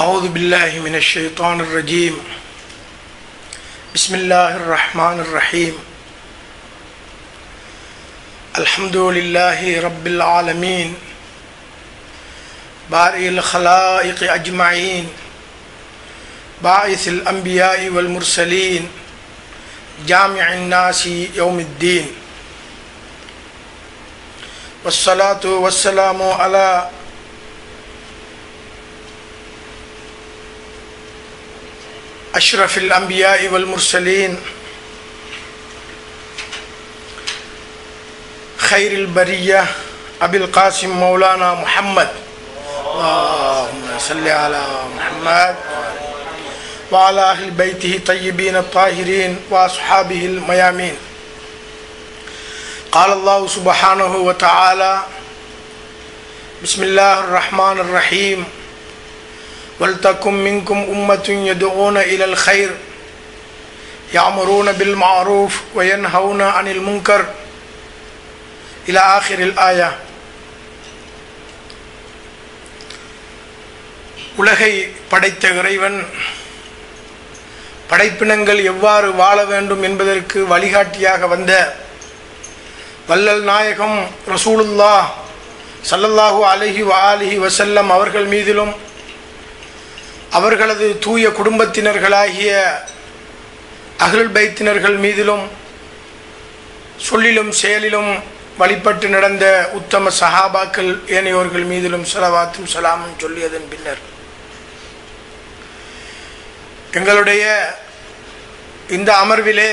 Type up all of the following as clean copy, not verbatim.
أعوذ بالله من الشيطان الرجيم بسم الله الرحمن الرحيم الحمد لله رب العالمين بارئ الخلائق أجمعين باعث الأنبياء والمرسلين جامع الناس يوم الدين والصلاة والسلام على أشرف الأنبياء والمرسلين خير البرية أبي القاسم مولانا محمد اللهم صل على محمد وعلى أهل بيته الطيبين الطاهرين وأصحابه الميامين. قال الله سبحانه وتعالى بسم الله الرحمن الرحيم وَلْتَكُنْ مِنْكُمْ أُمَّةٌ يَدْعُونَ إِلَى الْخَيْرِ يَأْمُرُونَ بِالْمَعْرُوفِ وَيَنْهَوْنَ عَنِ الْمُنْكَرِ إلى آخر الآية. உலகை படைத்த இறைவன் படைப்பினங்கள் எவ்வாறு வாழ வேண்டும் என்பதற்கு வழிகாட்டியாக வந்த வல்லல் நாயகம் ரசூலுல்லாஹ் ஸல்லல்லாஹு அலைஹி வஆலிஹி வஸல்லம் அவர்கள் மீதிலும் அவர்களது தூய குடும்பத்தினர்களாகிய அஹ்லுல் பைத்தினர்கள் மீதிலும் சொல்லிலும் செயலிலும் வழிபட்டு நடந்த உத்தம சஹாபாக்கள் ஏனையோர்கள் மீதிலும் ஸலவாத்தும் ஸலாமும் சொல்லியதன் பின்னர் எங்களுடைய இந்த அமர்விலே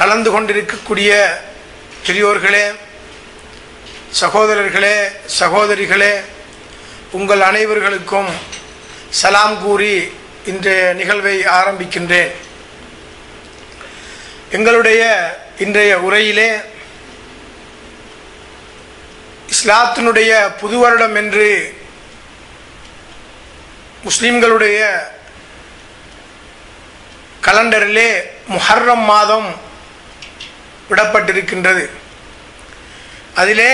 கலந்து கொண்டிருக்கக்கூடிய பெரியோர்களே, சகோதரர்களே, சகோதரிகளே, உங்கள் அனைவர்களுக்கும் சலாம் கூறி இன்றைய நிகழ்வை ஆரம்பிக்கின்றேன். எங்களுடைய இன்றைய உரையிலே இஸ்லாத்தினுடைய புது வருடம் என்று முஸ்லிம்களுடைய கலண்டரிலே முஹர்ரம் மாதம் விடப்பட்டிருக்கின்றது. அதிலே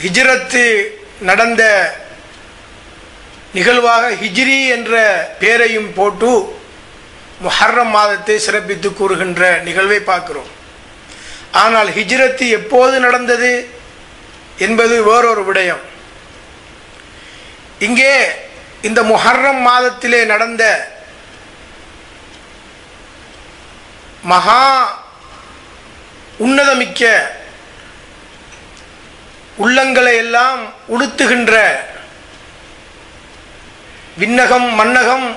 ஹிஜ்ரத்து நடந்த நிகழ்வாக ஹிஜ்ரி என்ற பெயரையும் போட்டு முஹர்ரம் மாதத்தை சிறப்பித்து கூறுகின்ற நிகழ்வை பார்க்கிறோம். ஆனால் ஹிஜ்ரத்து எப்போது நடந்தது என்பது வேறொரு விடயம். இங்கே இந்த முஹர்ரம் மாதத்திலே நடந்த மகா உன்னதமிக்க உள்ளங்களை எல்லாம் உடுத்துகின்ற விண்ணகம் மன்னகம்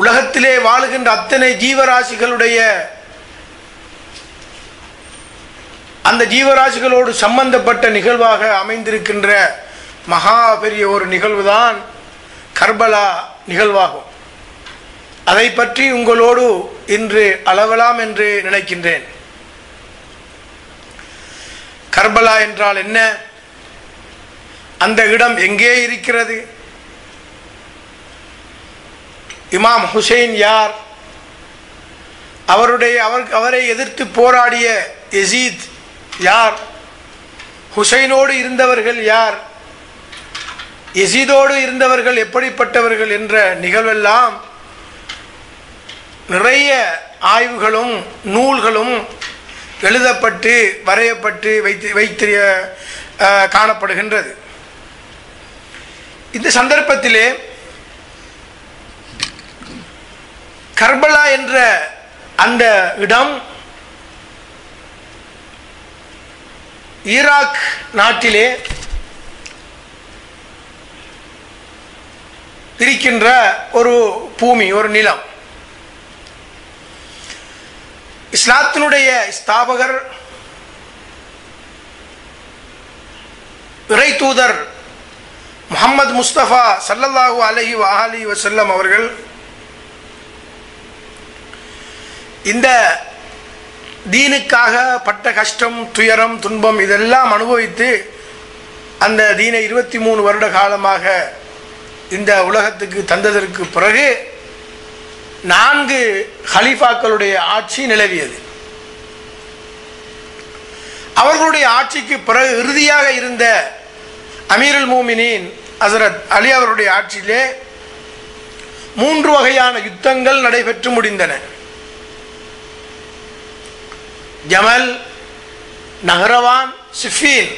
உலகத்திலே வாழுகின்ற அத்தனை ஜீவராசிகளுடைய அந்த ஜீவராசிகளோடு சம்பந்தப்பட்ட நிகழ்வாக அமைந்திருக்கின்ற மகா பெரிய ஒரு நிகழ்வுதான் கர்பலா நிகழ்வாகும். அதை பற்றி உங்களோடு இன்று அளவலாம் என்று நினைக்கின்றேன். கர்பலா என்றால் என்ன? அந்த இடம் எங்கே இருக்கிறது? இமாம் ஹுசைன் யார்? அவரை எதிர்த்து போராடிய யசீத் யார்? ஹுசைனோடு இருந்தவர்கள் யார்? யசீதோடு இருந்தவர்கள் எப்படிப்பட்டவர்கள் என்ற நிகழ்வெல்லாம் நிறைய ஆய்வுகளும் நூல்களும் எழுதப்பட்டு வரையப்பட்டு வைத்து காணப்படுகின்றது. இந்த சந்தர்ப்பத்திலே கர்பலா என்ற அந்த இடம் ஈராக் நாட்டிலே இருக்கின்ற ஒரு பூமி, ஒரு நிலம். இஸ்லாத்தினுடைய ஸ்தாபகர் இறை தூதர் முஹம்மது முஸ்தபா ஸல்லல்லாஹு அலைஹி வஆலிஹி வஸல்லம் அவர்கள் இந்த தீனுக்காக பட்ட கஷ்டம், துயரம், துன்பம் இதெல்லாம் அனுபவித்து அந்த தீனை 23 வருட காலமாக இந்த உலகத்துக்கு தந்ததற்கு பிறகு 4 ஹலீஃபாக்களுடைய ஆட்சி நிலவியது. அவர்களுடைய ஆட்சிக்கு பிறகு இறுதியாக இருந்த அமீருல் மூமினீன் ஹசரத் அலி அவருடைய ஆட்சியிலே 3 வகையான யுத்தங்கள் நடைபெற்று முடிந்தன. ஜமல், நஹ்ரவான், சிஃபீன்.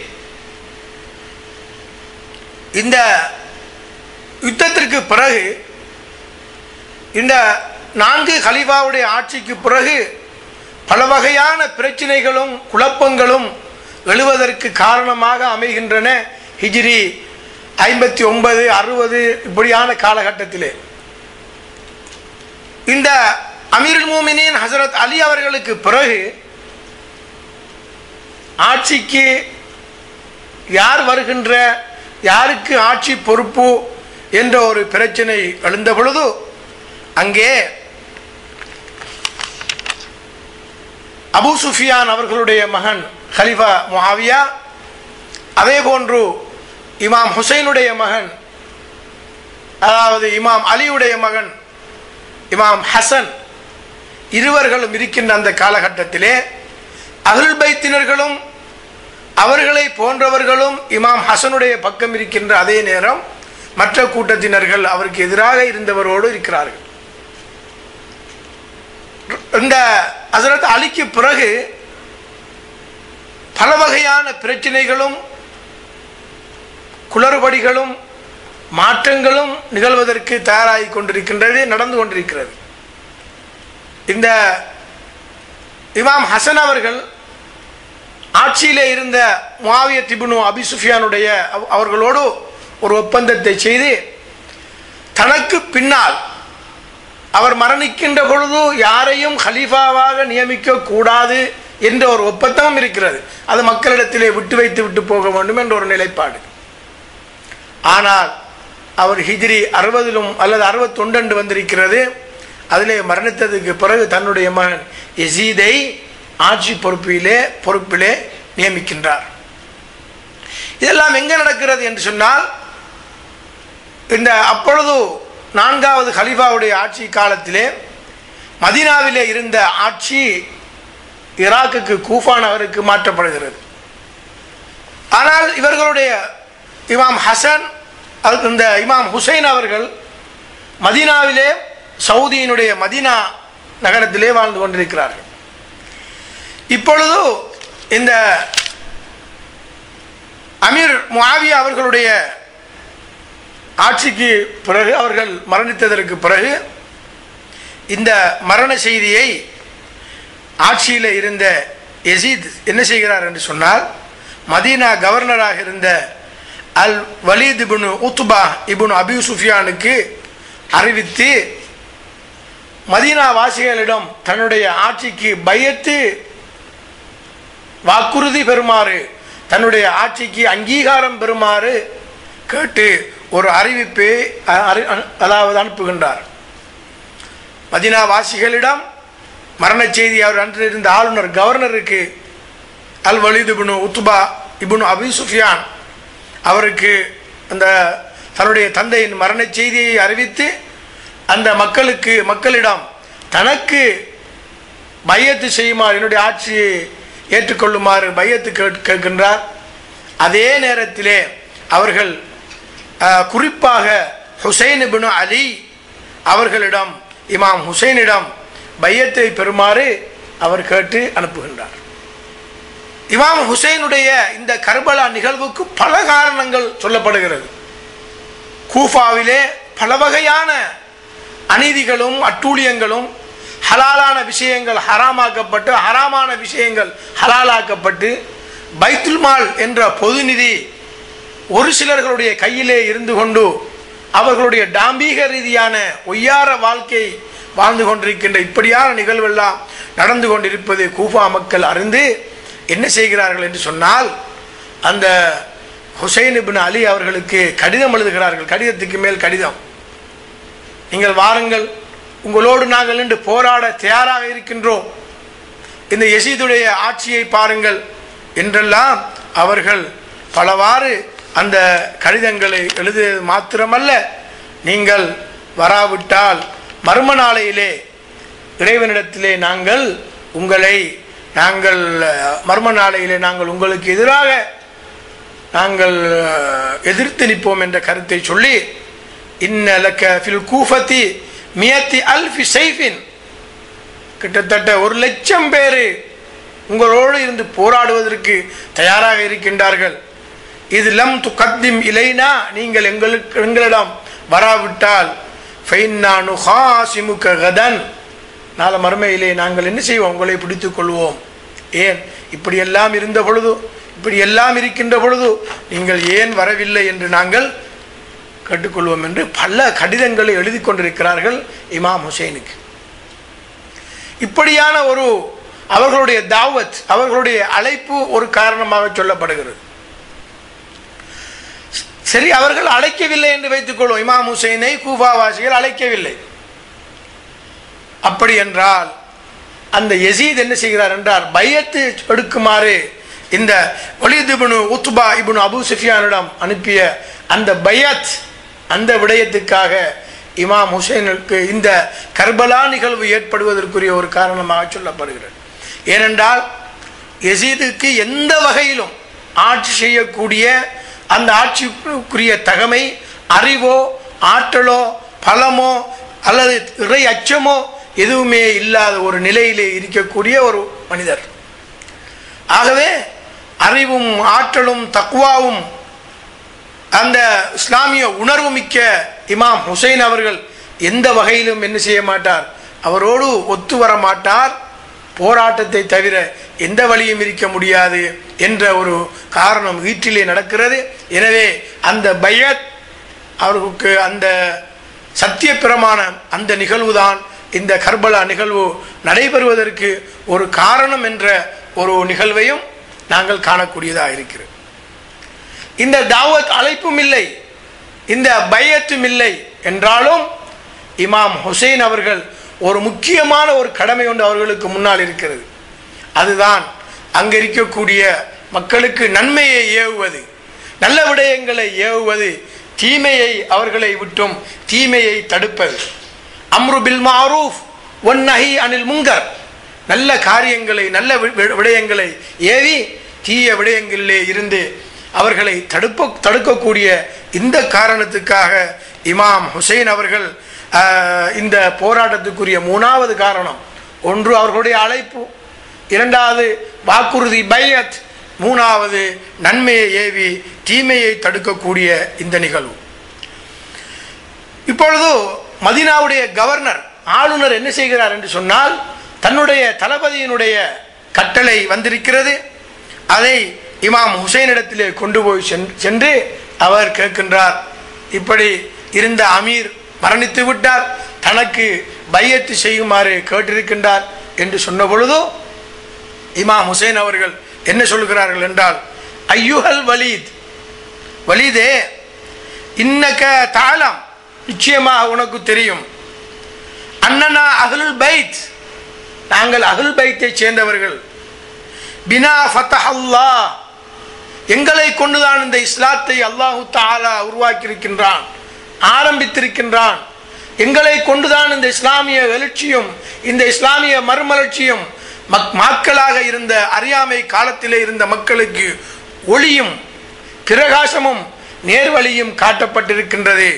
இந்த யுத்தத்திற்கு பிறகு, இந்த 4 கலீஃபாவுடைய ஆட்சிக்கு பிறகு பல வகையான பிரச்சனைகளும் குழப்பங்களும் எழுவதற்கு காரணமாக அமைகின்றன. ஹிஜ்ரி 59, 60 இப்படியான காலகட்டத்திலே இந்த அமீருல் மூமினீன் ஹசரத் அலி அவர்களுக்கு பிறகு ஆட்சிக்கு யார் வருகின்ற, யாருக்கு ஆட்சி பொறுப்பு என்ற ஒரு பிரச்சனை எழுந்த பொழுது அங்கே அபூ சுஃபியான் அவர்களுடைய மகன் கலீஃபா முஆவியா, அதே போன்று இமாம் ஹுசைனுடைய மகன், அதாவது இமாம் அலியுடைய மகன் இமாம் ஹசன், இருவர்களும் இருக்கின்ற அந்த காலகட்டத்திலே அஹ்லுல் பைத்தினர்களும் அவர்களை போன்றவர்களும் இமாம் ஹசனுடைய பக்கம் இருக்கின்ற அதே நேரம் மற்ற கூட்டத்தினர்கள் அவருக்கு எதிராக இருந்தவரோடு இருக்கிறார்கள். இந்த ஹசரத் அலிக்கு பிறகு பல வகையான பிரச்சனைகளும் குளறுபடிகளும் மாற்றங்களும் நிகழ்வதற்கு தயாராகி கொண்டிருக்கின்றது, நடந்து கொண்டிருக்கிறது. இந்த இமாம் ஹசன் அவர்கள் ஆட்சியிலே இருந்த முஆவியா இப்னு அபி சுஃபியானுடைய அவர்களோடு ஒரு ஒப்பந்தத்தை செய்து, தனக்கு பின்னால் அவர் மரணிக்கின்ற பொழுது யாரையும் ஹலீஃபாவாக நியமிக்க கூடாது என்ற ஒரு ஒப்பந்தமும் இருக்கிறது. அது மக்களிடத்திலே விட்டு வைத்து விட்டு போக வேண்டும் என்ற ஒரு நிலைப்பாடு. ஆனால் அவர் ஹிஜ்ரி 60 அல்லது 61 வந்திருக்கிறது. அதிலே மரணித்ததுக்கு பிறகு தன்னுடைய மகன் யசீதை ஆட்சி பொறுப்பிலே நியமிக்கின்றார். இதெல்லாம் எங்கே நடக்கிறது என்று சொன்னால், இந்த அப்பொழுது 4வது கலீஃபாவுடைய ஆட்சி காலத்திலே மதீனாவிலே இருந்த ஆட்சி ஈராக்குக்கு கூஃபா நகருக்கு மாற்றப்படுகிறது. ஆனால் இவர்களுடைய இமாம் ஹசன், இந்த இமாம் ஹுசைன் அவர்கள் மதீனாவிலே சவுதியினுடைய மதீனா நகரத்திலே வாழ்ந்து கொண்டிருக்கிறார்கள். இப்பொழுது இந்த அமீர் முஆவியா அவர்களுடைய ஆட்சிக்கு பிறகு, அவர்கள் மரணித்ததற்கு பிறகு, இந்த மரண செய்தியை ஆட்சியில் இருந்த யசீத் என்ன செய்கிறார் என்று சொன்னால், மதீனா கவர்னராக இருந்த அல் வலீத் இப்னு உத்பா இப்னு அபி சுஃபியானுக்கு அறிவித்து மதீனா வாசிகளிடம் தன்னுடைய ஆட்சிக்கு பையத்து வாக்குறுதி பெறுமாறு, தன்னுடைய ஆட்சிக்கு அங்கீகாரம் பெறுமாறு கேட்டு ஒரு அறிவிப்பை அதாவது அனுப்புகின்றார். மதீனா வாசிகளிடம் மரண செய்தி அவர் அன்று இருந்த ஆளுநர் கவர்னருக்கு அல் வலீத் இப்னு உத்பா இப்னு அபி சுஃபியான் அவருக்கு அந்த தன்னுடைய தந்தையின் மரண செய்தியை அறிவித்து அந்த மக்களிடம் தனக்கு பையத்து செய்யுமாறு, என்னுடைய ஆட்சியை ஏற்றுக்கொள்ளுமாறு பையத்து கேட்கின்றார். அதே நேரத்திலே அவர்கள் குறிப்பாக ஹுசைன் இப்னு அலி அவர்களிடம், இமாம் ஹுசைனிடம் பையத்தை பெறுமாறு அவர் கேட்டு அனுப்புகின்றார். இமாம் ஹுசைனுடைய இந்த கர்பலா நிகழ்வுக்கு பல காரணங்கள் சொல்லப்படுகிறது. கூஃபாவிலே பல வகையான அநீதிகளும் அட்டூழியங்களும், ஹலாலான விஷயங்கள் ஹராமாக்கப்பட்டு, ஹராமான விஷயங்கள் ஹலாலாக்கப்பட்டு, பைத்துல் மால் என்ற பொது நிதி ஒரு சிலர்களுடைய கையிலே இருந்து கொண்டு அவர்களுடைய டாம்பீக ரீதியான ஒய்யார வாழ்க்கை வாழ்ந்து கொண்டிருக்கின்ற இப்படியான நிகழ்வெல்லாம் நடந்து கொண்டிருப்பது கூஃபா மக்கள் அறிந்து என்ன செய்கிறார்கள் என்று சொன்னால், அந்த ஹுசைன் இப்னு அலி அவர்களுக்கு கடிதம் எழுதுகிறார்கள். கடிதத்துக்கு மேல் கடிதம். நீங்கள் வாருங்கள், உங்களோடு நாங்கள் நின்று போராட தயாராக இருக்கின்றோம், இந்த யசீதுடைய ஆட்சியை பாருங்கள் என்றெல்லாம் அவர்கள் பலவாறு அந்த கடிதங்களை எழுதியது மாத்திரமல்ல, நீங்கள் வராவிட்டால் மர்ம நாளையிலே இறைவனிடத்திலே நாங்கள் மர்ம நாளையிலே நாங்கள் உங்களுக்கு எதிராக நாங்கள் எதிர்த்து நிற்போம் என்ற கருத்தை சொல்லி, இன்னலக ஃபில் கூஃபதி மியத்தி அல்ஃபி சைஃபின், கிட்டத்தட்ட 1,00,000 பேர் உங்களோடு இருந்து போராடுவதற்கு தயாராக இருக்கின்றார்கள். இது லம் துகத்திம் இலைனா, நீங்கள் எங்களிடம் வராவிட்டால் ஃபைன்னா நுஹாசிமுக கதன், நாளை மறுமையிலே நாங்கள் என்ன செய்வோம், உங்களை பிடித்துக் கொள்வோம். ஏன் இப்படியெல்லாம் இருந்த பொழுது, இப்படி எல்லாம் இருக்கின்ற பொழுது நீங்கள் ஏன் வரவில்லை என்று நாங்கள் கேட்டுக்கொள்வோம் என்று பல கடிதங்களை எழுதி கொண்டிருக்கிறார்கள் இமாம் ஹுசைனுக்கு. இப்படியான ஒரு அவர்களுடைய தாவத், அவர்களுடைய அழைப்பு ஒரு காரணமாக சொல்லப்படுகிறது. சரி, அவர்கள் அழைக்கவில்லை என்று வைத்துக் கொள்வோம், இமாம் ஹுசைனை கூஃபாவாசிகள் அழைக்கவில்லை. அப்படி என்றால் அந்த யசீத் என்ன செய்கிறார் என்றால், பையத்து எடுக்குமாறு இந்த Walid ibn Utba ibn Abu சுஃபியானிடம் அனுப்பிய அந்த பையத், அந்த விடயத்துக்காக இமாம் ஹுசைனுக்கு இந்த கர்பலா நிகழ்வு ஏற்படுவதற்குரிய ஒரு காரணமாக சொல்லப்படுகிறது. ஏனென்றால் யசீதுக்கு எந்த வகையிலும் ஆட்சி செய்யக்கூடிய அந்த ஆட்சிக்குரிய தகமை, அறிவோ ஆற்றலோ பலமோ அல்லது இறை அச்சமோ எதுவுமே இல்லாத ஒரு நிலையிலே இருக்கக்கூடிய ஒரு மனிதர். ஆகவே அறிவும் ஆற்றலும் தக்வாவும் அந்த இஸ்லாமிய உணர்வு மிக்க இமாம் ஹுசைன் அவர்கள் எந்த வகையிலும் என்ன செய்ய மாட்டார், அவரோடு ஒத்து வர மாட்டார். போராட்டத்தை தவிர எந்த வழியும் இருக்க முடியாது என்ற ஒரு காரணம் வீட்டிலே நடக்கிறது. எனவே அந்த பையத் அவர்களுக்கு அந்த சத்திய பிரமாணம், அந்த நிகழ்வுதான் இந்த கர்பலா நிகழ்வு நடைபெறுவதற்கு ஒரு காரணம் என்ற ஒரு நிகழ்வையும் நாங்கள் காணக்கூடியதாக இருக்கிறது. இந்த தாவத் அழைப்பும் இல்லை, இந்த பையத்தும் இல்லை என்றாலும் இமாம் ஹுசைன் அவர்கள் ஒரு முக்கியமான ஒரு கடமை ஒன்று அவர்களுக்கு முன்னால் இருக்கிறது. அதுதான் அங்கே இருக்கக்கூடிய மக்களுக்கு நன்மையை ஏவுவது, நல்ல விடயங்களை ஏவுவது, தீமையை அவர்களை விட்டும் தீமையை தடுப்பது. அம்ரு பில் மாரூஃப் வன் நஹி அனில் முன்கர், நல்ல காரியங்களை நல்ல விடயங்களை ஏவி தீய விடயங்களிலே இருந்து அவர்களை தடுக்கக்கூடிய இந்த காரணத்துக்காக இமாம் ஹுசைன் அவர்கள் இந்த போராட்டத்துக்குரிய 3வது காரணம், ஒன்று அவர்களுடைய அழைப்பு, 2வது வாக்குறுதி பையத், 3வது நன்மையை ஏவி தீமையை தடுக்கக்கூடிய இந்த நிகழ்வு. இப்பொழுது மதீனாவுடைய கவர்னர், ஆளுநர் என்ன செய்கிறார் என்று சொன்னால், தன்னுடைய தளபதியினுடைய கட்டளை வந்திருக்கிறது, அதை இமாம் ஹுசைனிடத்திலே கொண்டு போய் சென்று அவர் கேட்கின்றார். இப்படி இருந்த அமீர் மரணித்து விட்டார், தனக்கு பையத்து செய்யுமாறு கேட்டிருக்கின்றார் என்று சொன்ன பொழுது இமாம் ஹுசைன் அவர்கள் என்ன சொல்கிறார்கள் என்றால், ஐயுஹல் வலீத், வலீதே, இன்னக தாலம், நிச்சயமாக உனக்கு தெரியும், அன்னனா அஹ்லுல் பைத், நாங்கள் அஹ்லுல் பைத்தை சேர்ந்தவர்கள், பினா ஃபதஹல்லாஹ், எங்களை கொண்டுதான் இந்த இஸ்லாத்தை அல்லாஹு தஆலா உருவாக்கியிருக்கின்றான், ஆரம்பித்திருக்கின்றான், எங்களை கொண்டுதான் இந்த இஸ்லாமிய எழுச்சியும் இந்த இஸ்லாமிய மறுமலர்ச்சியும் மக்களாக இருந்த அறியாமை காலத்திலே இருந்த மக்களுக்கு ஒளியும் பிரகாசமும் நேர்வழியும் காட்டப்பட்டிருக்கின்றது.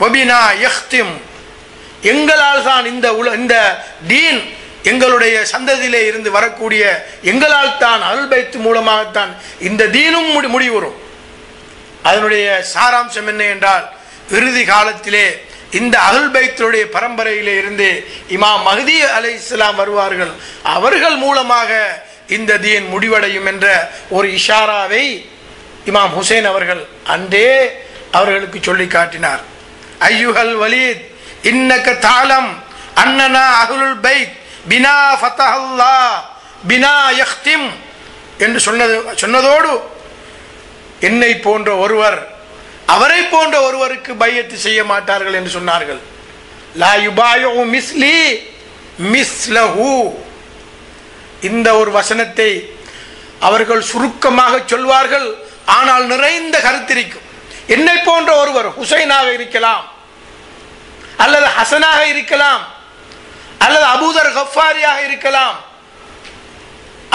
வபினா யஹ்திம், எங்களால் தான் இந்த தீன், எங்களுடைய சந்ததியிலே இருந்து வரக்கூடிய எங்களால் தான், அஹ்லுல் பைத் மூலமாகத்தான் இந்த தீனும் முடிவுறும். அதனுடைய சாராம்சம் என்ன என்றால், இறுதி காலத்திலே இந்த அஹ்லுல் பைத்துடைய பரம்பரையிலே இருந்து இமாம் மஹ்தி அலைஹிஸ்ஸலாம் வருவார்கள், அவர்கள் மூலமாக இந்த தீன் முடிவடையும் என்ற ஒரு இஷாராவை இமாம் ஹுசைன் அவர்கள் அன்றே அவர்களுக்கு சொல்லி காட்டினார். ஐயுஹல் வலீத், இன்னக தாலம் அன்னனா அஹ்லுல் பைத் பினா ஃபதஹல்லாஹ் பினா யஹ்திம் என்று சொன்னதோடு, என்னை போன்ற ஒருவர் அவரை போன்ற ஒருவருக்கு பையத்து செய்ய மாட்டார்கள் என்று சொன்னார்கள். லா யுபாயு மிஸ்லி மிஸ்லஹு, இந்த ஒரு வசனத்தை அவர்கள் சுருக்கமாக சொல்வார்கள், ஆனால் நிறைந்த கருத்திருக்கும். என்னை போன்ற ஒருவர், ஹுசைனாக இருக்கலாம், அல்லது ஹசனாக இருக்கலாம், அல்லது அபூதர் கஃபாரியாக இருக்கலாம்,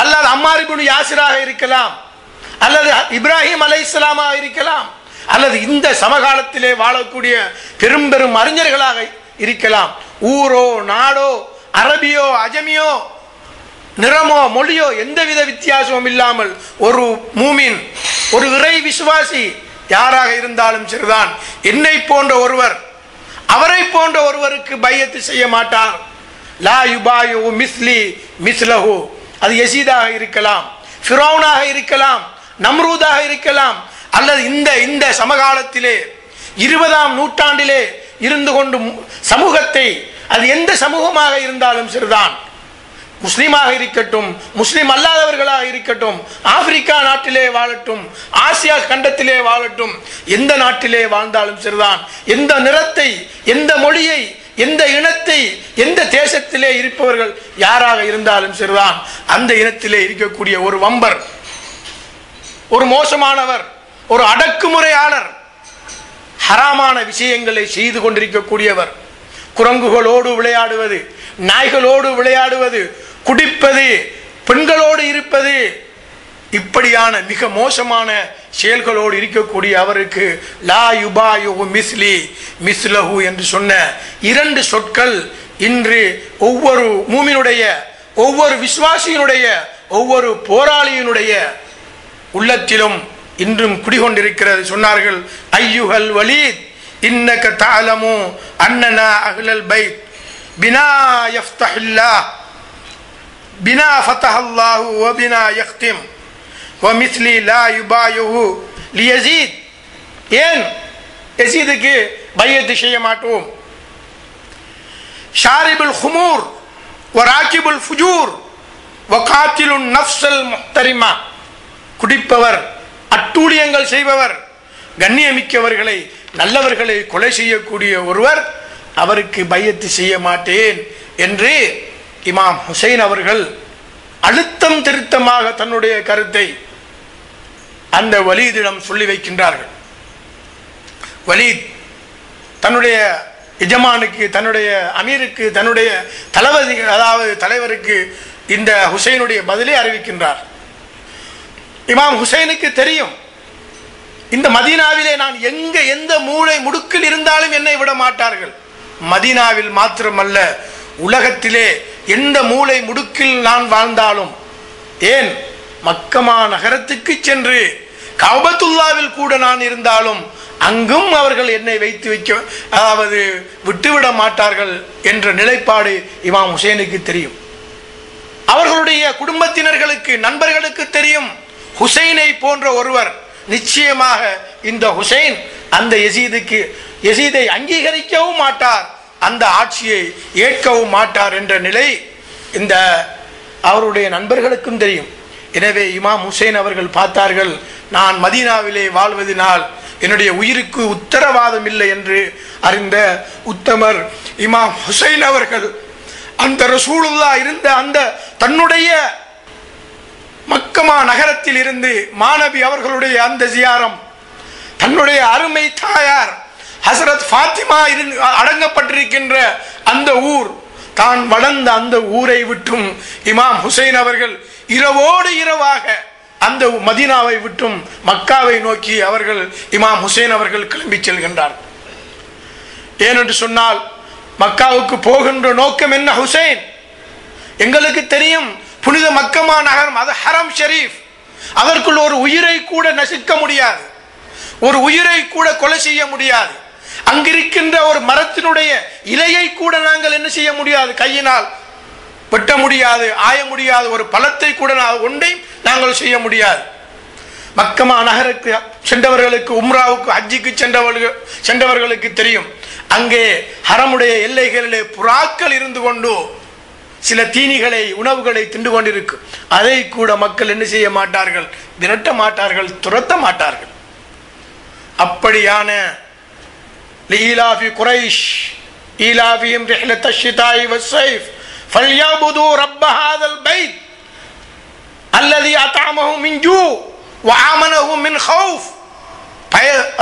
அல்லது அம்மார் இப்னு யாசிராக இருக்கலாம், அல்லது இப்ராஹிம் அலைஹிஸ்ஸலாமாக இருக்கலாம், அல்லது இந்த சமகாலத்திலே வாழக்கூடிய பெரும் பெரும் அறிஞர்களாக இருக்கலாம். ஊரோ நாடோ அரபியோ அஜமியோ நிறமோ மொழியோ எந்தவித வித்தியாசமும் இல்லாமல் ஒரு மூமின், ஒரு இறை விசுவாசி யாராக இருந்தாலும் சரிதான், என்னை போன்ற ஒருவர் அவரை போன்ற ஒருவருக்கு பையத்து செய்ய மாட்டார். லா யுபாயு மிஸ்லி மிஸ்லஹு. அது யசீதாக இருக்கலாம், ஃபிரௌனாக இருக்கலாம், நம்ரூதாக இருக்கலாம், அல்லது இந்த சமகாலத்திலே 20ஆம் நூற்றாண்டிலே இருந்து கொண்டு சமூகத்தை, அது எந்த சமூகமாக இருந்தாலும் சரிதான், முஸ்லீமாக இருக்கட்டும் முஸ்லீம் அல்லாதவர்களாக இருக்கட்டும், ஆப்பிரிக்கா நாட்டிலே வாழட்டும் ஆசியா கண்டத்திலே வாழட்டும், எந்த நாட்டிலே வாழ்ந்தாலும் சரிதான், எந்த நிறத்தை எந்த மொழியை எந்த இனத்தை எந்த தேசத்திலே இருப்பவர்கள் யாராக இருந்தாலும் சரிதான், அந்த இனத்திலே இருக்கக்கூடிய ஒரு வம்பர், ஒரு மோசமானவர், ஒரு அடக்குமுறையாளர், ஹராமான விஷயங்களை செய்து கொண்டிருக்கக்கூடியவர், குரங்குகளோடு விளையாடுவது, நாய்களோடு விளையாடுவது, குடிப்பது, பெண்களோடு இருப்பது, இப்படியான மிக மோசமான செயல்களோடு இருக்கக்கூடிய அவருக்கு லா யுபாயு மிஸ்லி மிஸ்லஹு என்று சொன்ன 2 சொற்கள் இன்று ஒவ்வொரு மூமினுடைய, ஒவ்வொரு விசுவாசியினுடைய, ஒவ்வொரு போராளியினுடைய உள்ளத்திலும் இன்றும் குடிகொண்டிருக்கிறது. சொன்னார்கள், ஐயுஹல் வலீத் இன்னக தஅலமு அன்னனா அஹ்லல் பைத் பினா யஃப்தஹில்லாஹ் பினா ஃபதஹல்லாஹு வ பினா யக்திம் வ மிஸ்லி லா யுபாயுஹு லியஸீத். ஏன் யஸீதுக்கு பையத்து செய்ய மாட்டோம்? ஷாரிபுல் ஹுமூர் வ ராகிபுல் ஃபுஜூர் வ காத்திலுன் நஃப்ஸல் முஹ்தரிமா. குடிப்பவர், அட்டூழியங்கள் செய்பவர், கண்ணியமிக்கவர்களை நல்லவர்களை கொலை செய்யக்கூடிய ஒருவர், அவருக்கு பையத்து செய்ய மாட்டேன் என்று இமாம் ஹுசைன் அவர்கள் அழுத்தம் திருத்தமாக தன்னுடைய கருத்தை அந்த வலீதிடம் சொல்லி வைக்கின்றார்கள். வலீத் தன்னுடைய எஜமானுக்கு, தன்னுடைய அமீருக்கு, தன்னுடைய தளபதி அதாவது தலைவருக்கு இந்த ஹுசைனுடைய பதிலை அறிவிக்கின்றார். இமாம் ஹுசைனுக்கு தெரியும், இந்த மதீனாவிலே நான் எந்த மூளை முடுக்கில் இருந்தாலும் என்னை விட மாட்டார்கள். மதீனாவில் மாத்திரமல்ல, உலகத்திலே எந்த மூளை முடுக்கில் நான் வாழ்ந்தாலும், ஏன் மக்கமா நகரத்துக்கு சென்று கஅபத்துல்லாவில் கூட நான் இருந்தாலும் அங்கும் அவர்கள் என்னை அதாவது விட்டுவிட மாட்டார்கள் என்ற நிலைப்பாடு இமாம் ஹுசைனுக்கு தெரியும். அவர்களுடைய குடும்பத்தினர்களுக்கு, நண்பர்களுக்கு தெரியும், ஹுசைனை போன்ற ஒருவர் நிச்சயமாக இந்த ஹுசைன் அந்த யசீதை அங்கீகரிக்கவும் மாட்டார், அந்த ஆட்சியை ஏற்கவும் மாட்டார் என்ற நிலை இந்த அவருடைய நண்பர்களுக்கும் தெரியும். எனவே இமாம் ஹுசைன் அவர்கள் பார்த்தார்கள், நான் மதீனாவிலே வாழ்வதனால் என்னுடைய உயிருக்கு உத்தரவாதம் இல்லை என்று அறிந்த உத்தமர் இமாம் ஹுசைன் அவர்கள் அந்த ரசூலுல்லாஹ் இருந்த அந்த தன்னுடைய மக்கமா நகரத்தில் இருந்து மாநபி அவர்களுடைய அந்த ஜியாரம், தன்னுடைய அருமை தாயார் ஹசரத் ஃபாத்திமா அடங்கப்பட்டிருக்கின்ற அந்த ஊர், தான் வளர்ந்த அந்த ஊரை விட்டும் இமாம் ஹுசைன் அவர்கள் இரவோடு இரவாக அந்த மதீனாவை விட்டும் மக்காவை நோக்கி அவர்கள் இமாம் ஹுசைன் அவர்கள் கிளம்பி செல்கின்றார். ஏனென்று சொன்னால் மக்காவுக்கு போகின்ற நோக்கம் என்ன? ஹுசைன், எங்களுக்கு தெரியும், புனித மக்கமா நகரம், அது ஹரம் ஷரீஃப், அதற்குள் ஒரு உயிரை கூட நசுக்க முடியாது, ஒரு உயிரை கூட கொலை செய்ய முடியாது. அங்கிருக்கின்ற ஒரு மரத்தினுடைய இலையை கூட நாங்கள் என்ன செய்ய முடியாது, கையினால் வெட்ட முடியாது, ஆய முடியாது, ஒரு பழத்தை கூட ஒன்றை நாங்கள் செய்ய முடியாது. மக்கமா நகருக்கு சென்றவர்களுக்கு, உம்ராவுக்கு ஹஜ்ஜிக்கு சென்றவர்களுக்கு தெரியும், அங்கே ஹரமுடைய எல்லைகளிலே புறாக்கள் இருந்து கொண்டு சில தீனிகளை, உணவுகளை தின்று கொண்டிருக்கும். அதை கூட மக்கள் என்ன செய்ய மாட்டார்கள், விரட்ட மாட்டார்கள், துரத்த மாட்டார்கள். அப்படியான லீலாஃபி குரைஷ் ஈலாஃபிஹிம் ரிஹ்லத்தஷ் ஷிதாஇ வஸ்ஸைஃப் ஃபல்யஅபுது ரப்ப ஹாதல் பைத் அல்லதி அத்அமஹும் மின் ஜூ வ ஆமனஹும் மின் கௌஃப்.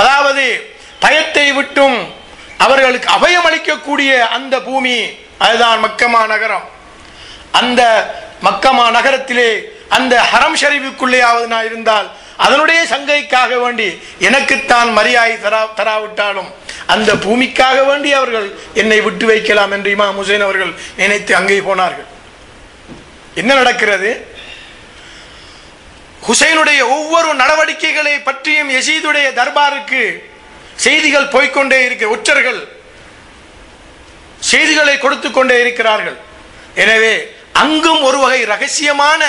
அதாவது பயத்தை விட்டும் அவர்களுக்கு அபயம் அளிக்கக்கூடிய அந்த பூமி, அதுதான் மக்கமா நகரம். அந்த மக்கமா நகரத்திலே அந்த ஹரம் ஷரீஃபுக்குள்ளேயாவது நான் இருந்தால் அதனுடைய சங்கைக்காக வேண்டி எனக்குத்தான் மரியாதை தராவிட்டாலும் அந்த பூமிக்காக வேண்டி அவர்கள் என்னை விட்டு வைக்கலாம் என்று இமாம் ஹுசைன் அவர்கள் நினைத்து அங்கே போனார்கள். என்ன நடக்கிறது? ஹுசைனுடைய ஒவ்வொரு நடவடிக்கைகளை பற்றியும் யசீதுடைய தர்பாருக்கு செய்திகள் போய்கொண்டே இருக்க, ஒற்றர்கள் செய்திகளை கொடுத்து கொண்டே இருக்கிறார்கள். எனவே அங்கும் ஒரு வகை ரகசியமான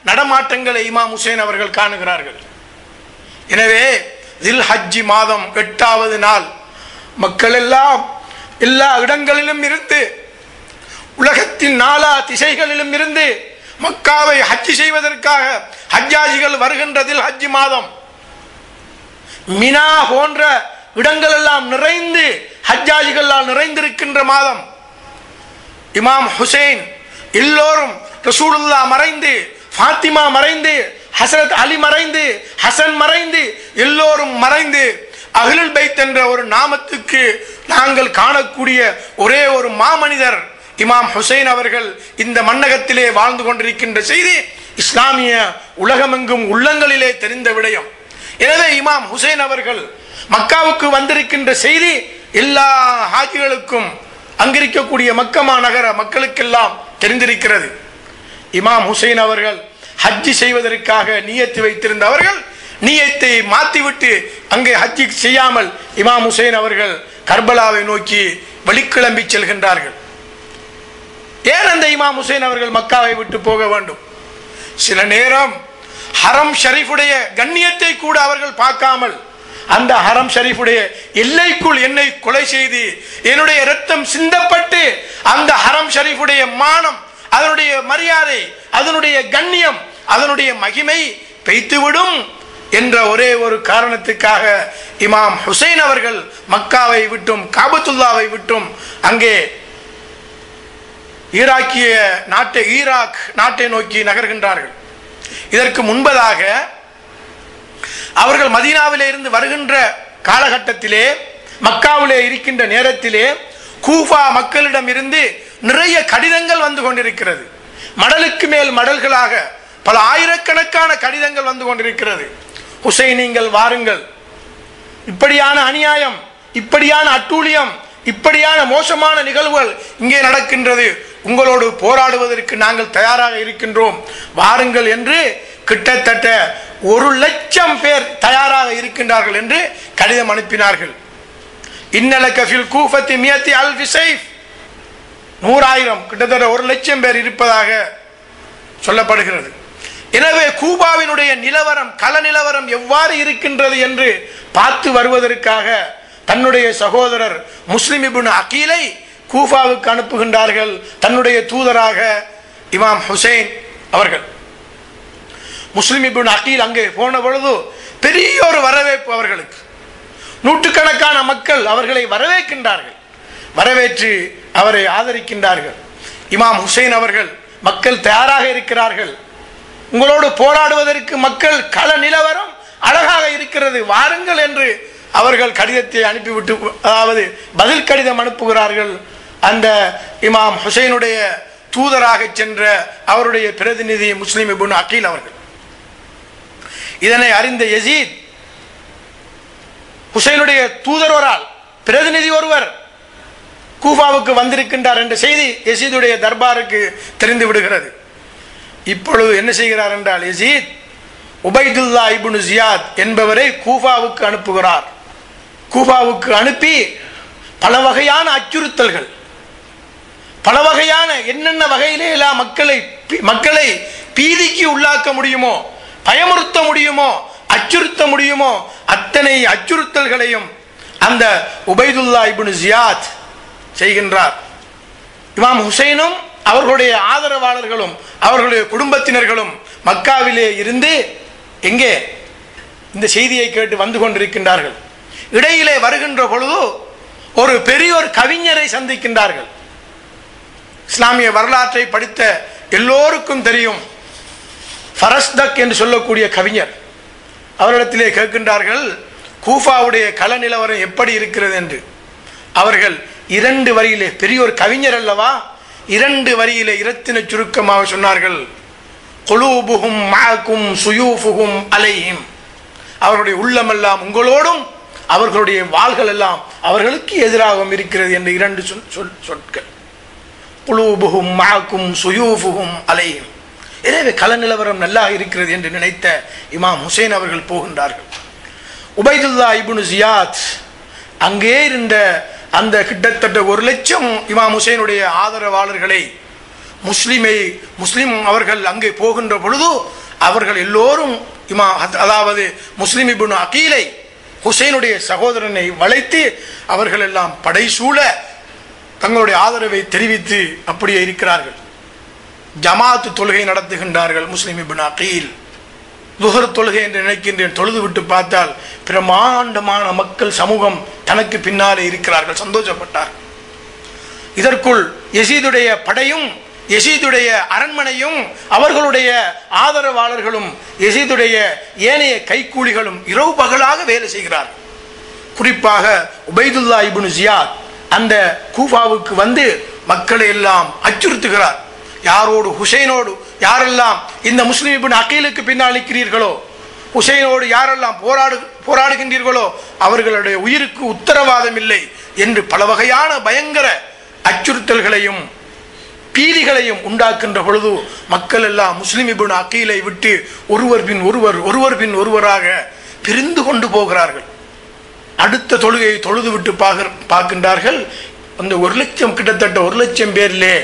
நடமாட்டங்களை இமாம் ஹுசைன் அவர்கள் காணுகிறார்கள். எனவே தில் ஹஜ்ஜி மாதம் 8வது நாள் மக்கள் எல்லாம் எல்லா இடங்களிலும் இருந்து, உலகத்தின் நாலா திசைகளிலும் இருந்து மக்காவை ஹஜ் செய்வதற்காக ஹஜ்ஜாஜிகள் வருகின்ற தில் ஹஜ்ஜி மாதம் மினா போன்ற இடங்கள் எல்லாம் நிறைந்து ஹஜ்ஜாஜிகளால் நிறைந்திருக்கின்ற மாதம். இமாம் ஹுசைன் எல்லோரும், ரசூலுல்லாஹ் மறைந்து, ஃபாத்திமா மறைந்து, ஹசரத் அலி மறைந்து, ஹசன் மறைந்து, எல்லோரும் மறைந்து அஹ்லுல் பைத் என்ற ஒரு நாமத்துக்கு நாங்கள் காணக்கூடிய ஒரே ஒரு மாமனிதர் இமாம் ஹுசைன் அவர்கள் இந்த மன்னகத்திலே வாழ்ந்து கொண்டிருக்கின்ற செய்தி இஸ்லாமிய உலகமெங்கும் உள்ளங்களிலே தெரிந்த விடயம். எனவே இமாம் ஹுசைன் அவர்கள் மக்காவுக்கு வந்திருக்கின்ற செய்தி எல்லா ஹாஜிகளுக்கும், அங்கிருக்கக்கூடிய மக்கமா நகர மக்களுக்கெல்லாம் தெரிந்திருக்கிறது. இமாம் ஹுசைன் அவர்கள் ஹஜ்ஜி செய்வதற்காக நியத்து வைத்திருந்தவர்கள் நியத்தை மாற்றிவிட்டு அங்கே ஹஜ்ஜி செய்யாமல் இமாம் ஹுசைன் அவர்கள் கர்பலாவை நோக்கி வெளிக்கிளம்பி செல்கின்றார்கள். ஏன் அந்த இமாம் ஹுசைன் அவர்கள் மக்காவை விட்டு போக வேண்டும்? சில நேரம் ஹரம் ஷரீஃபுடைய கண்ணியத்தை கூட அவர்கள் பார்க்காமல் அந்த ஹரம் ஷரீஃபுடைய எல்லைக்குள் என்னை கொலை செய்து என்னுடைய இரத்தம் சிந்தப்பட்டு அந்த ஹரம் ஷரீஃபுடைய மானம், அதனுடைய மரியாதை, அதனுடைய கண்ணியம், அதனுடைய மகிமை பெய்துவிடும் என்ற ஒரே ஒரு காரணத்துக்காக இமாம் ஹுசைன் அவர்கள் மக்காவை விட்டும் காபத்துல்லாவை விட்டும் அங்கே ஈராக் நாட்டை நோக்கி நகர்கின்றார்கள். இதற்கு முன்பதாக அவர்கள் மதீனாவிலே இருந்து வருகின்ற காலகட்டத்திலே, மக்காவிலே இருக்கின்ற நேரத்திலே கூஃபா மக்களிடம் இருந்து நிறைய கடிதங்கள் வந்து கொண்டிருக்கிறது. மடலுக்கு மேல் மடல்களாக பல ஆயிரக்கணக்கான கடிதங்கள் வந்து கொண்டிருக்கிறது. ஹுசைன், நீங்கள் வாருங்கள், இப்படியான அநியாயம், இப்படியான அட்டூழியம், இப்படியான மோசமான நிகழ்வுகள் இங்கே நடக்கின்றது, உங்களோடு போராடுவதற்கு நாங்கள் தயாராக இருக்கின்றோம், வாருங்கள் என்று கிட்டத்தட்ட 1,00,000 பேர் தயாராக இருக்கின்றார்கள் என்று கடிதம் அனுப்பினார்கள். இன்னலக ஃபில் கூஃபத்தி மியத்தி அல்ஃபி ஸைஃப், 100,000 கிட்டத்தட்ட 1,00,000 பேர் இருப்பதாக சொல்லப்படுகிறது. எனவே கூபாவினுடைய நிலவரம், கள நிலவரம் எவ்வாறு இருக்கின்றது என்று பார்த்து வருவதற்காக தன்னுடைய சகோதரர் முஸ்லிம் இப்னு அகீலை கூஃபாவுக்கு அனுப்புகின்றார்கள், தன்னுடைய தூதராக இமாம் ஹுசைன் அவர்கள். முஸ்லிம் இப்னு அகீல் அங்கே போன பொழுது பெரிய ஒரு வரவேற்பு அவர்களுக்கு. நூற்றுக்கணக்கான மக்கள் அவர்களை வரவேற்கின்றார்கள், வரவேற்று அவரை ஆதரிக்கின்றார்கள். இமாம் ஹுசைன் அவர்கள், மக்கள் தயாராக இருக்கிறார்கள், உங்களோடு போராடுவதற்கு மக்கள் கள நிலவரம் அழகாக இருக்கிறது, வாருங்கள் என்று அவர்கள் கடிதத்தை அனுப்பிவிட்டு, அதாவது பதில் கடிதம் அனுப்புகிறார்கள். அந்த இமாம் ஹுசைனுடைய தூதராக சென்ற அவருடைய பிரதிநிதி முஸ்லிம் இப்னு அகீல் அவர்கள். இதனை அறிந்த யசீத், ஹுசைனுடைய தூதரோரால் பிரதிநிதி ஒருவர் கூஃபாவுக்கு வந்திருக்கின்றார் என்ற செய்தி யசீதுடைய தர்பாருக்கு தெரிந்து விடுகிறது. இப்பொழுது என்ன செய்கிறார் என்றால், யசீத் உபைதுல்லா இப்னு ஜியாத் என்பவரை கூஃபாவுக்கு அனுப்புகிறார். கூஃபாவுக்கு அனுப்பி பல வகையான அச்சுறுத்தல்கள், பல வகையான என்னென்ன வகையிலே எல்லாம் மக்களை பீதிக்கு உள்ளாக்க முடியுமோ, பயமுறுத்த முடியுமோ, அச்சுறுத்த முடியுமோ, அத்தனை அச்சுறுத்தல்களையும் அந்த உபைதுல்லா இப்னு ஜியாத் செய்கின்றார். இமாம் ஹுசைனும் அவர்களுடைய ஆதரவாளர்களும் அவர்களுடைய குடும்பத்தினர்களும் மக்காவிலே இருந்து எங்கே இந்த செய்தியை கேட்டு வந்து கொண்டிருக்கின்றார்கள். இடையிலே வருகின்ற பொழுது ஒரு பெரியோர் கவிஞரை சந்திக்கின்றார்கள். இஸ்லாமிய வரலாற்றை படித்த எல்லோருக்கும் தெரியும், ஃபரஸ்தக் என்று சொல்லக்கூடிய கவிஞர். அவரிடத்திலே கேட்கின்றார்கள், கூஃபாவுடைய கள நிலவரம் எப்படி இருக்கிறது என்று. அவர்கள் 2 வரியிலே, பெரியோர் கவிஞர் அல்லவா, 2 வரியிலே இரத்தின சுருக்கமாக சொன்னார்கள், குலூபுஹும் மஅகும் சுயூஃபுஹும் அலைஹிம். அவர்களுடைய உள்ளமெல்லாம் உங்களோடும், அவர்களுடைய வாள்கள் எல்லாம் அவர்களுக்கு எதிராகவும் இருக்கிறது என்ற இரண்டு சொற்கள். குலூபுஹும் மஅக்கும் சுயூஃபுஹும் அலைஹிம். எனவே கள நிலவரம் நல்லா இருக்கிறது என்று நினைத்த இமாம் ஹுசைன் அவர்கள் போகின்றார்கள். உபைதுல்லா இப்னு ஜியாத் அங்கே இருந்த அந்த கிட்டத்தட்ட 1,00,000 இமாம் ஹுசைனுடைய ஆதரவாளர்களை முஸ்லிம் அவர்கள் அங்கே போகின்ற பொழுது அவர்கள் எல்லோரும் அதாவது முஸ்லிம் இப்னு அகீலை, ஹுசைனுடைய சகோதரனை வளைத்து அவர்கள் எல்லாம் படைசூழ தங்களுடைய ஆதரவை தெரிவித்து அப்படியே இருக்கிறார்கள். ஜமாத்து தொழுகை நடத்துகின்றார்கள். முஸ்லிம் இப்னு அகீல் துஹர் தொழுகை என்று நினைக்கின்றேன். தொழுது விட்டு பார்த்தால் பிரமாண்டமான மக்கள் சமூகம் தனக்கு பின்னாலே இருக்கிறார்கள். சந்தோஷப்பட்டார். இதற்குள் யசீதுடைய படையும் யசீதுடைய அரண்மனையும் அவர்களுடைய ஆதரவாளர்களும் யசீதுடைய ஏனைய கைக்கூலிகளும் இரவு பகலாக வேலை செய்கிறார்கள். குறிப்பாக உபைதுல்லா இப்னு ஜியாத் அந்த கூஃபாவுக்கு வந்து மக்களை எல்லாம் அச்சுறுத்துகிறார். யாரோடு? ஹுசைனோடு யாரெல்லாம் இந்த முஸ்லிம் இப்னு அகீலுக்கு பின்னால் நிற்கிறீர்களோ, ஹுசைனோடு யாரெல்லாம் போராடுகின்றீர்களோ அவர்களுடைய உயிருக்கு உத்தரவாதம் இல்லை என்று பல வகையான பயங்கர அச்சுறுத்தல்களையும் பீதிகளையும் உண்டாக்குகின்ற பொழுது மக்கள் எல்லாம் முஸ்லிம் இப்னு அகீலை விட்டு ஒருவர் பின் ஒருவராக பிரிந்து கொண்டு போகிறார்கள். அடுத்த தொழுகையை தொழுது விட்டு பார்க்கின்றார்கள். அந்த 1,00,000 கிட்டத்தட்ட 1,00,000 பேரிலே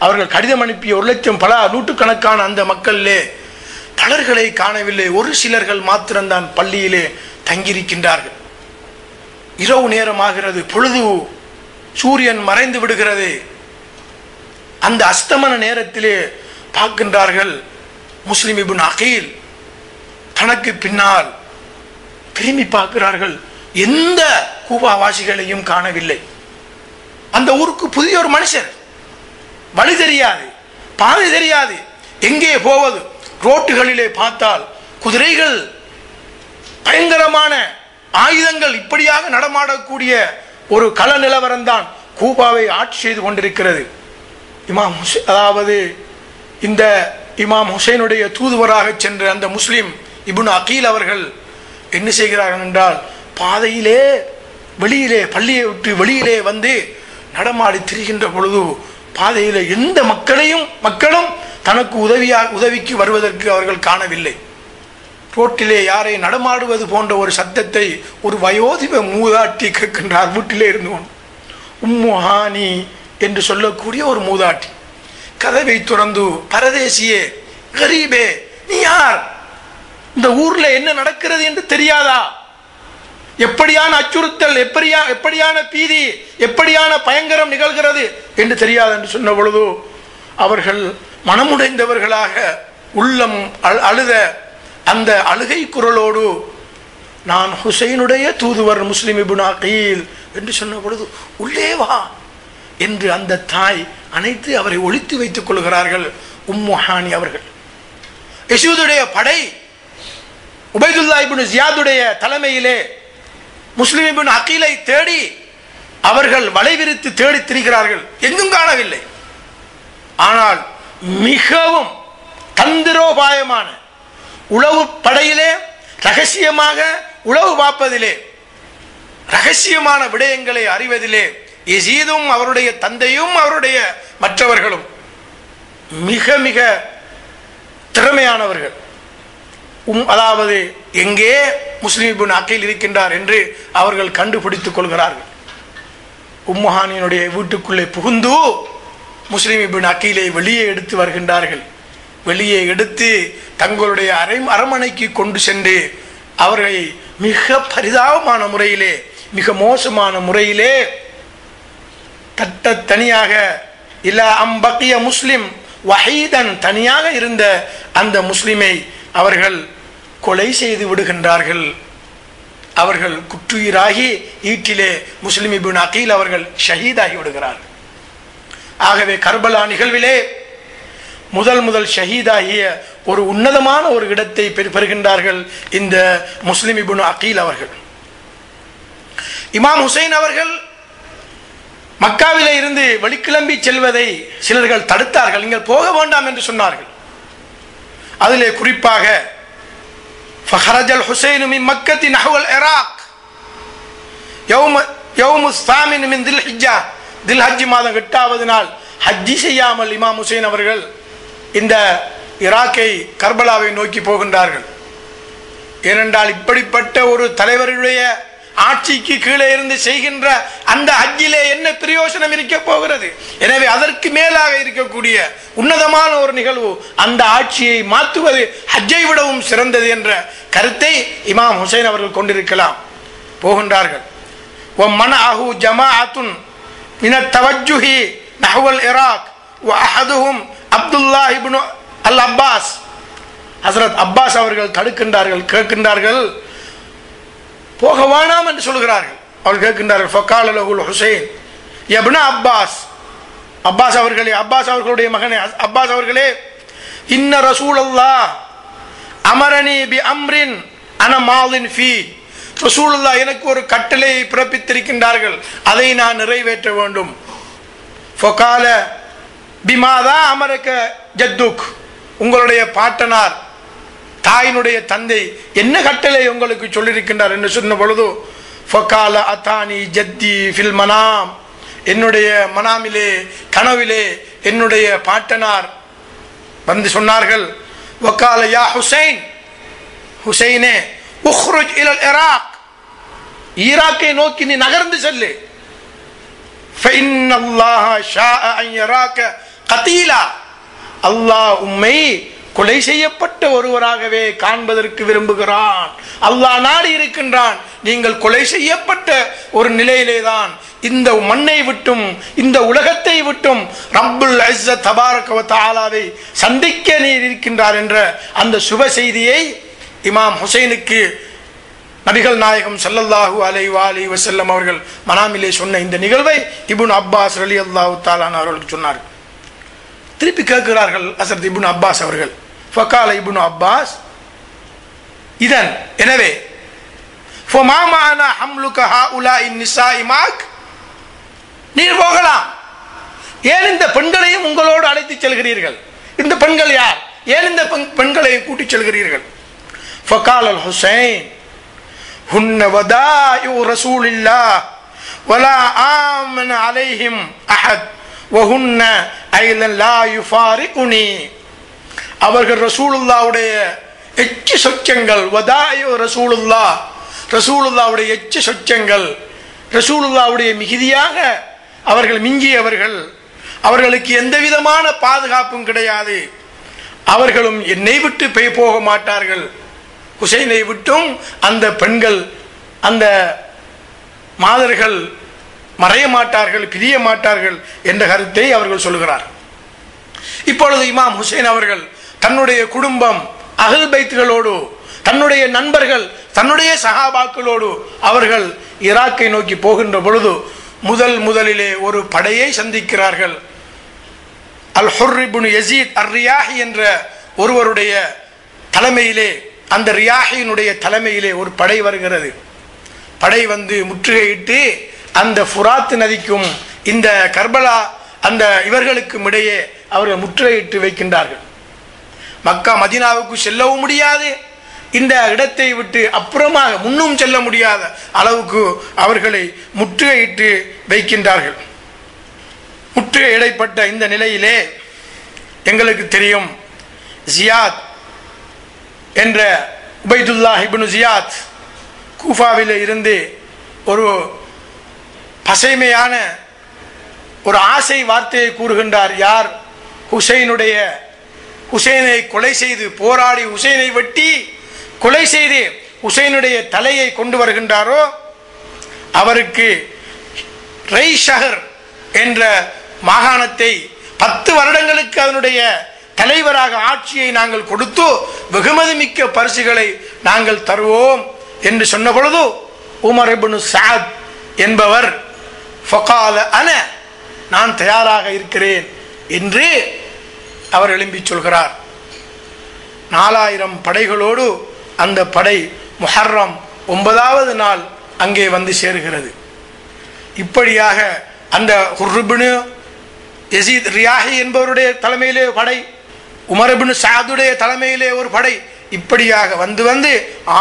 அவர்கள் கடிதம் அனுப்பிய 1,00,000 பல நூற்றுக்கணக்கான அந்த மக்களிலே பலர்களை காணவில்லை. ஒரு சிலர்கள் மாத்திரம்தான் பள்ளியிலே தங்கியிருக்கின்றார்கள். இரவு நேரமாகிறது. பொழுது சூரியன் மறைந்து விடுகிறது. அந்த அஸ்தமன நேரத்திலே பார்க்கின்றார்கள் முஸ்லிம் இப்னு அகீல் தனக்கு பின்னால் திரும்பி பார்க்கிறார்கள். எந்த கூபாவாசிகளையும் காணவில்லை. அந்த ஊருக்கு புதிய ஒரு மனுஷர், வழி தெரியாது, பாதை தெரியாது, எங்கே போவது. ரோட்டுகளிலே பார்த்தால் குதிரைகள், பயங்கரமான ஆயுதங்கள் இப்படியாக நடமாடக்கூடிய ஒரு கள நிலவரம் தான் கூபாவை ஆட்சி செய்து கொண்டிருக்கிறது. அதாவது இந்த இமாம் ஹுசைனுடைய தூதுவராக சென்ற அந்த முஸ்லிம் இப்னு அகீல் அவர்கள் என்ன செய்கிறார்கள் என்றால், பாதையிலே வெளியிலே பள்ளியை விட்டு வெளியிலே வந்து நடமாடி திரிகின்ற பொழுது பாதையிலே எந்த மக்களும் தனக்கு உதவிக்கு வருவதற்கு அவர்கள் காணவில்லை. ரோட்டிலே யாரை நடமாடுவது போன்ற ஒரு சத்தத்தை ஒரு வயோதிப மூதாட்டி கேட்கின்றார். வீட்டிலே இருந்து கொண்டு உம்மு ஹானி என்று சொல்லக்கூடிய ஒரு மூதாட்டி கதவை துறந்து, பரதேசியே, கரீபே, நீ யார்? இந்த ஊர்ல என்ன நடக்கிறது என்று தெரியாதா? எப்படியான அச்சுறுத்தல், எப்படியான பீதி, எப்படியான பயங்கரம் நிகழ்கிறது என்று தெரியாது என்று சொன்ன பொழுது அவர்கள் மனமுடைந்தவர்களாக உள்ளம் அழுத அந்த அழுகை குரலோடு, நான் ஹுசைனுடைய தூதுவர் முஸ்லிம் இப்னு அகீல் என்று சொன்ன பொழுது, உள்ளே வா என்று அந்த தாய் அனைத்து அவரை ஒழித்து வைத்துக் கொள்கிறார்கள். உம்மு ஹானி அவர்கள் யசூதுடைய படை உபைதுல்லா இப்னு ஜியாதுடைய தலைமையிலே முஸ்லிம் இப்னு அகீலை தேடி அவர்கள் வலைவிரித்து தேடி திரிகிறார்கள். எங்கும் காணவில்லை. ஆனால் மிகவும் தந்திரோபாயமான உளவு படையிலே ரகசியமாக உளவு பார்ப்பதிலே, ரகசியமான விடயங்களை அறிவதிலே யசீதும் அவருடைய தந்தையும் அவருடைய மற்றவர்களும் மிக மிக திறமையானவர்கள். அதாவது எங்கே முஸ்லிம் இப்னு அகீல் இருக்கின்றார் என்று அவர்கள் கண்டுபிடித்துக் கொள்கிறார்கள். உம்மு ஹானியினுடைய வீட்டுக்குள்ளே புகுந்து முஸ்லிம் இப்னு அகீலை வெளியே எடுத்து வருகின்றார்கள். வெளியே எடுத்து தங்களுடைய அரண்மனைக்கு கொண்டு சென்று அவர்களை மிக பரிதாபமான முறையிலே, மிக மோசமான முறையிலே தனியாக இல்லா அம்பக்கிய முஸ்லிம் வஹீதன் தனியாக இருந்த அந்த முஸ்லிமை அவர்கள் கொலை செய்து விடுகின்றார்கள். அவர்கள் குற்றுயிராகி ஈட்டிலே முஸ்லிம் இப்னு அகீல் அவர்கள் ஷஹீதாகி விடுகிறார்கள். ஆகவே கர்பலா நிகழ்விலே முதல் ஷஹீதாகிய ஒரு உன்னதமான ஒரு இடத்தை பெறுகின்றார்கள் இந்த முஸ்லிம் இப்னு அகீல் அவர்கள். இமாம் ஹுசைன் அவர்கள் மக்காவிலே இருந்து வெளிக்கிளம்பி செல்வதை சிலர்கள் தடுத்தார்கள். நீங்கள் போக வேண்டாம் என்று சொன்னார்கள். அதிலே குறிப்பாக فخرج الحسين من مكة نحو العراق يوم الثامن من ذي الحجة ذي الحج மாதம் 8வது நாள் ஹஜ் செய்யாமல் இமாம் ஹுசைன் அவர்கள் இந்த ஈராக்கை கர்பலாவை நோக்கி போகின்றார்கள். ஏனென்றால் இப்படிப்பட்ட ஒரு தலைவருடைய ஆட்சிக்கு கீழே இருந்து செய்கின்ற அந்த ஹஜ்ஜிலே என்ன பிரயோஜனம் இருக்க போகிறது? எனவே அதற்கு மேலாக இருக்கக்கூடிய உன்னதமான ஒரு நிகழ்வு அந்த ஆட்சியை மாற்றுவது ஹஜ்ஜை விடவும் சிறந்தது என்ற கருத்தை இமாம் ஹுசைன் அவர்கள் கொண்டிருக்கலாம். போகின்றார்கள். ومنعه جماعة من التوجه نحو العراق وأحدهم عبد الله بن العباس ஹஸ்ரத் அப்பாஸ் அவர்கள் தடுக்கின்றார்கள், கேட்கின்றார்கள், போக வேணாம் என்று சொல்கிறார்கள். அவர்கள் கேட்கின்றார்கள், ஃபகால லஹுல் ஹுசைன் இப்னு அப்பாஸ், அப்பாஸ் அவர்களே, அப்பாஸ் அவர்களுடைய மகனே அப்பாஸ் அவர்களே, இன்ன ரசூலுல்லாஹ் அமரனி பி அம்ரின் அன மாதின் ஃபீ, ரசூலுல்லாஹ் எனக்கு ஒரு கட்டளையை பிறப்பித்திருக்கின்றார்கள், அதை நான் நிறைவேற்ற வேண்டும். ஃபகால பிமாதா அமரக ஜத்துக், உங்களுடைய பாட்டனார் தாயினுடைய தந்தை என்ன கட்டளை உங்களுக்கு சொல்லியிருக்கின்றார் என்று சொன்ன பொழுது, ஃபகால அத்தானி ஜத்தி ஃபில் மனாம், என்னுடைய மனாமிலே கனவிலே என்னுடைய பாட்டனார் வந்து சொன்னார்கள், வகால யா ஹுசைன், ஹுசைனே உஹ்ருஜ் இலல் இராக், ஈராக்கை நோக்கி நீ நகர்ந்து செல்லு. ஃபஇன்னல்லாஹ ஷாஅ அன் யராக கதீலா, அல்லாஹ் உம்மை கொலை செய்யப்பட்ட ஒருவராகவே காண்பதற்கு விரும்புகிறான். அல்லாஹ் நாடி இருக்கின்றான் நீங்கள் கொலை செய்யப்பட்ட ஒரு நிலையிலே தான் இந்த மண்ணை விட்டும் இந்த உலகத்தை விட்டும் ரப்புல் இஸ்ஸத் தபாரக வ தஆலாவை சந்திக்க நீர் இருக்கின்றார் என்ற அந்த சுப செய்தியை இமாம் ஹுசைனுக்கு நபிகள் நாயகம் ஸல்லல்லாஹு அலைஹி வஸல்லம் அவர்கள் மனாமிலே சொன்ன இந்த நிகழ்வை இப்னு அப்பாஸ் ரலியல்லாஹு தஆலா அவர்களுக்கு சொன்னார். திருப்பி கேட்கிறார்கள் ஹஸரத் இப்னு அப்பாஸ் அவர்கள், ஃபகால இப்னு அப்பாஸ் இதன், எனவே ஃபமா மானா ஹம்லுக ஹாஉலாஇ நிசாஇ மாக், நீர் போகலாம், ஏன் இந்த பெண்களையும் உங்களோடு அழைத்து செல்கிறீர்கள்? இந்த பெண்கள் யார்? ஏன் இந்த பெண்களையும் கூட்டிச் செல்கிறீர்கள்? ஃபகால அல் ஹுசைன் ஹுன்ன வதாஇ ரசூலில்லாஹ் வலா ஆமன அலைஹிம் அஹத் வஹுன்ன ஐலன் லா யுஃபாரிகுனி, அவர்கள் ரசூலுல்லாஹ்வுடைய எச்சு சொச்சங்கள், வதாஇ ரசூலுல்லாஹ், ரசூலுல்லாஹ்வுடைய எச்சு சொச்சங்கள், ரசூலுல்லாஹ்வுடைய மிகுதியாக அவர்கள் மிஞ்சியவர்கள், அவர்களுக்கு எந்த விதமான பாதுகாப்பும் கிடையாது, அவர்களும் என்னை விட்டு போக மாட்டார்கள், ஹுசைனை விட்டும் அந்த பெண்கள் அந்த மாதர்கள் மறைய மாட்டார்கள், பிரிய மாட்டார்கள் என்ற கருத்தை அவர்கள் சொல்கிறார். இப்பொழுது இமாம் ஹுசைன் அவர்கள் தன்னுடைய குடும்பம் அஹ்ல் பைத்துகளோடு, தன்னுடைய நண்பர்கள், தன்னுடைய சஹாபாக்களோடு அவர்கள் ஈராக்கை நோக்கி போகின்ற பொழுது முதலிலே ஒரு படையை சந்திக்கிறார்கள். அல் ஹுர் இப்னு யஸீத் அர் ரியாஹி என்ற ஒருவருடைய தலைமையிலே, அந்த ரியாஹியினுடைய தலைமையிலே ஒரு படை வருகிறது. படை வந்து முற்றுகையிட்டு அந்த ஃபுராத் நதிக்கும் இந்த கர்பலா அந்த இவர்களுக்கும் இடையே அவர்கள் முற்றுகையிட்டு வைக்கின்றார்கள். மக்கா மதீனாவுக்கு செல்லவும் முடியாது, இந்த இடத்தை விட்டு அப்புறமாக முன்னும் செல்ல முடியாத அளவுக்கு அவர்களை முற்றுகையிட்டு வைக்கின்றார்கள். முற்றுகையிடப்பட்ட இந்த நிலையிலே எங்களுக்கு தெரியும், ஜியாத் என்ற உபைதுல்லாஹ் இப்னு ஜியாத் கூஃபாவிலே இருந்து ஒரு பசைமையான ஒரு ஆசை வார்த்தையை கூறுகின்றார். யார் ஹுசைனை கொலை செய்து போராடி ஹுசைனை வெட்டி கொலை செய்து ஹுசைனுடைய தலையை கொண்டு வருகின்றாரோ அவருக்கு ரைஷஹர் என்ற மாகாணத்தை 10 வருடங்களுக்கு அதனுடைய தலைவராக ஆட்சியை நாங்கள் கொடுத்து வெகுமதி மிக்க பரிசுகளை நாங்கள் தருவோம் என்று சொன்ன பொழுது உமர் இப்னு சஅத் என்பவர் ஃபகால அன, நான் தயாராக இருக்கிறேன் என்று அவர் எழும்பி சொல்கிறார். 4000 படைகளோடு அந்த படை முஹர்ரம் 9வது நாள் அங்கே வந்து சேருகிறது. இப்படியாக அந்த ஹுர் இப்னு யஸீத் ரியாஹி என்பவருடைய தலைமையிலே படை, உமர் இப்னு சஅதுடைய தலைமையிலே ஒரு படை, இப்படியாக வந்து வந்து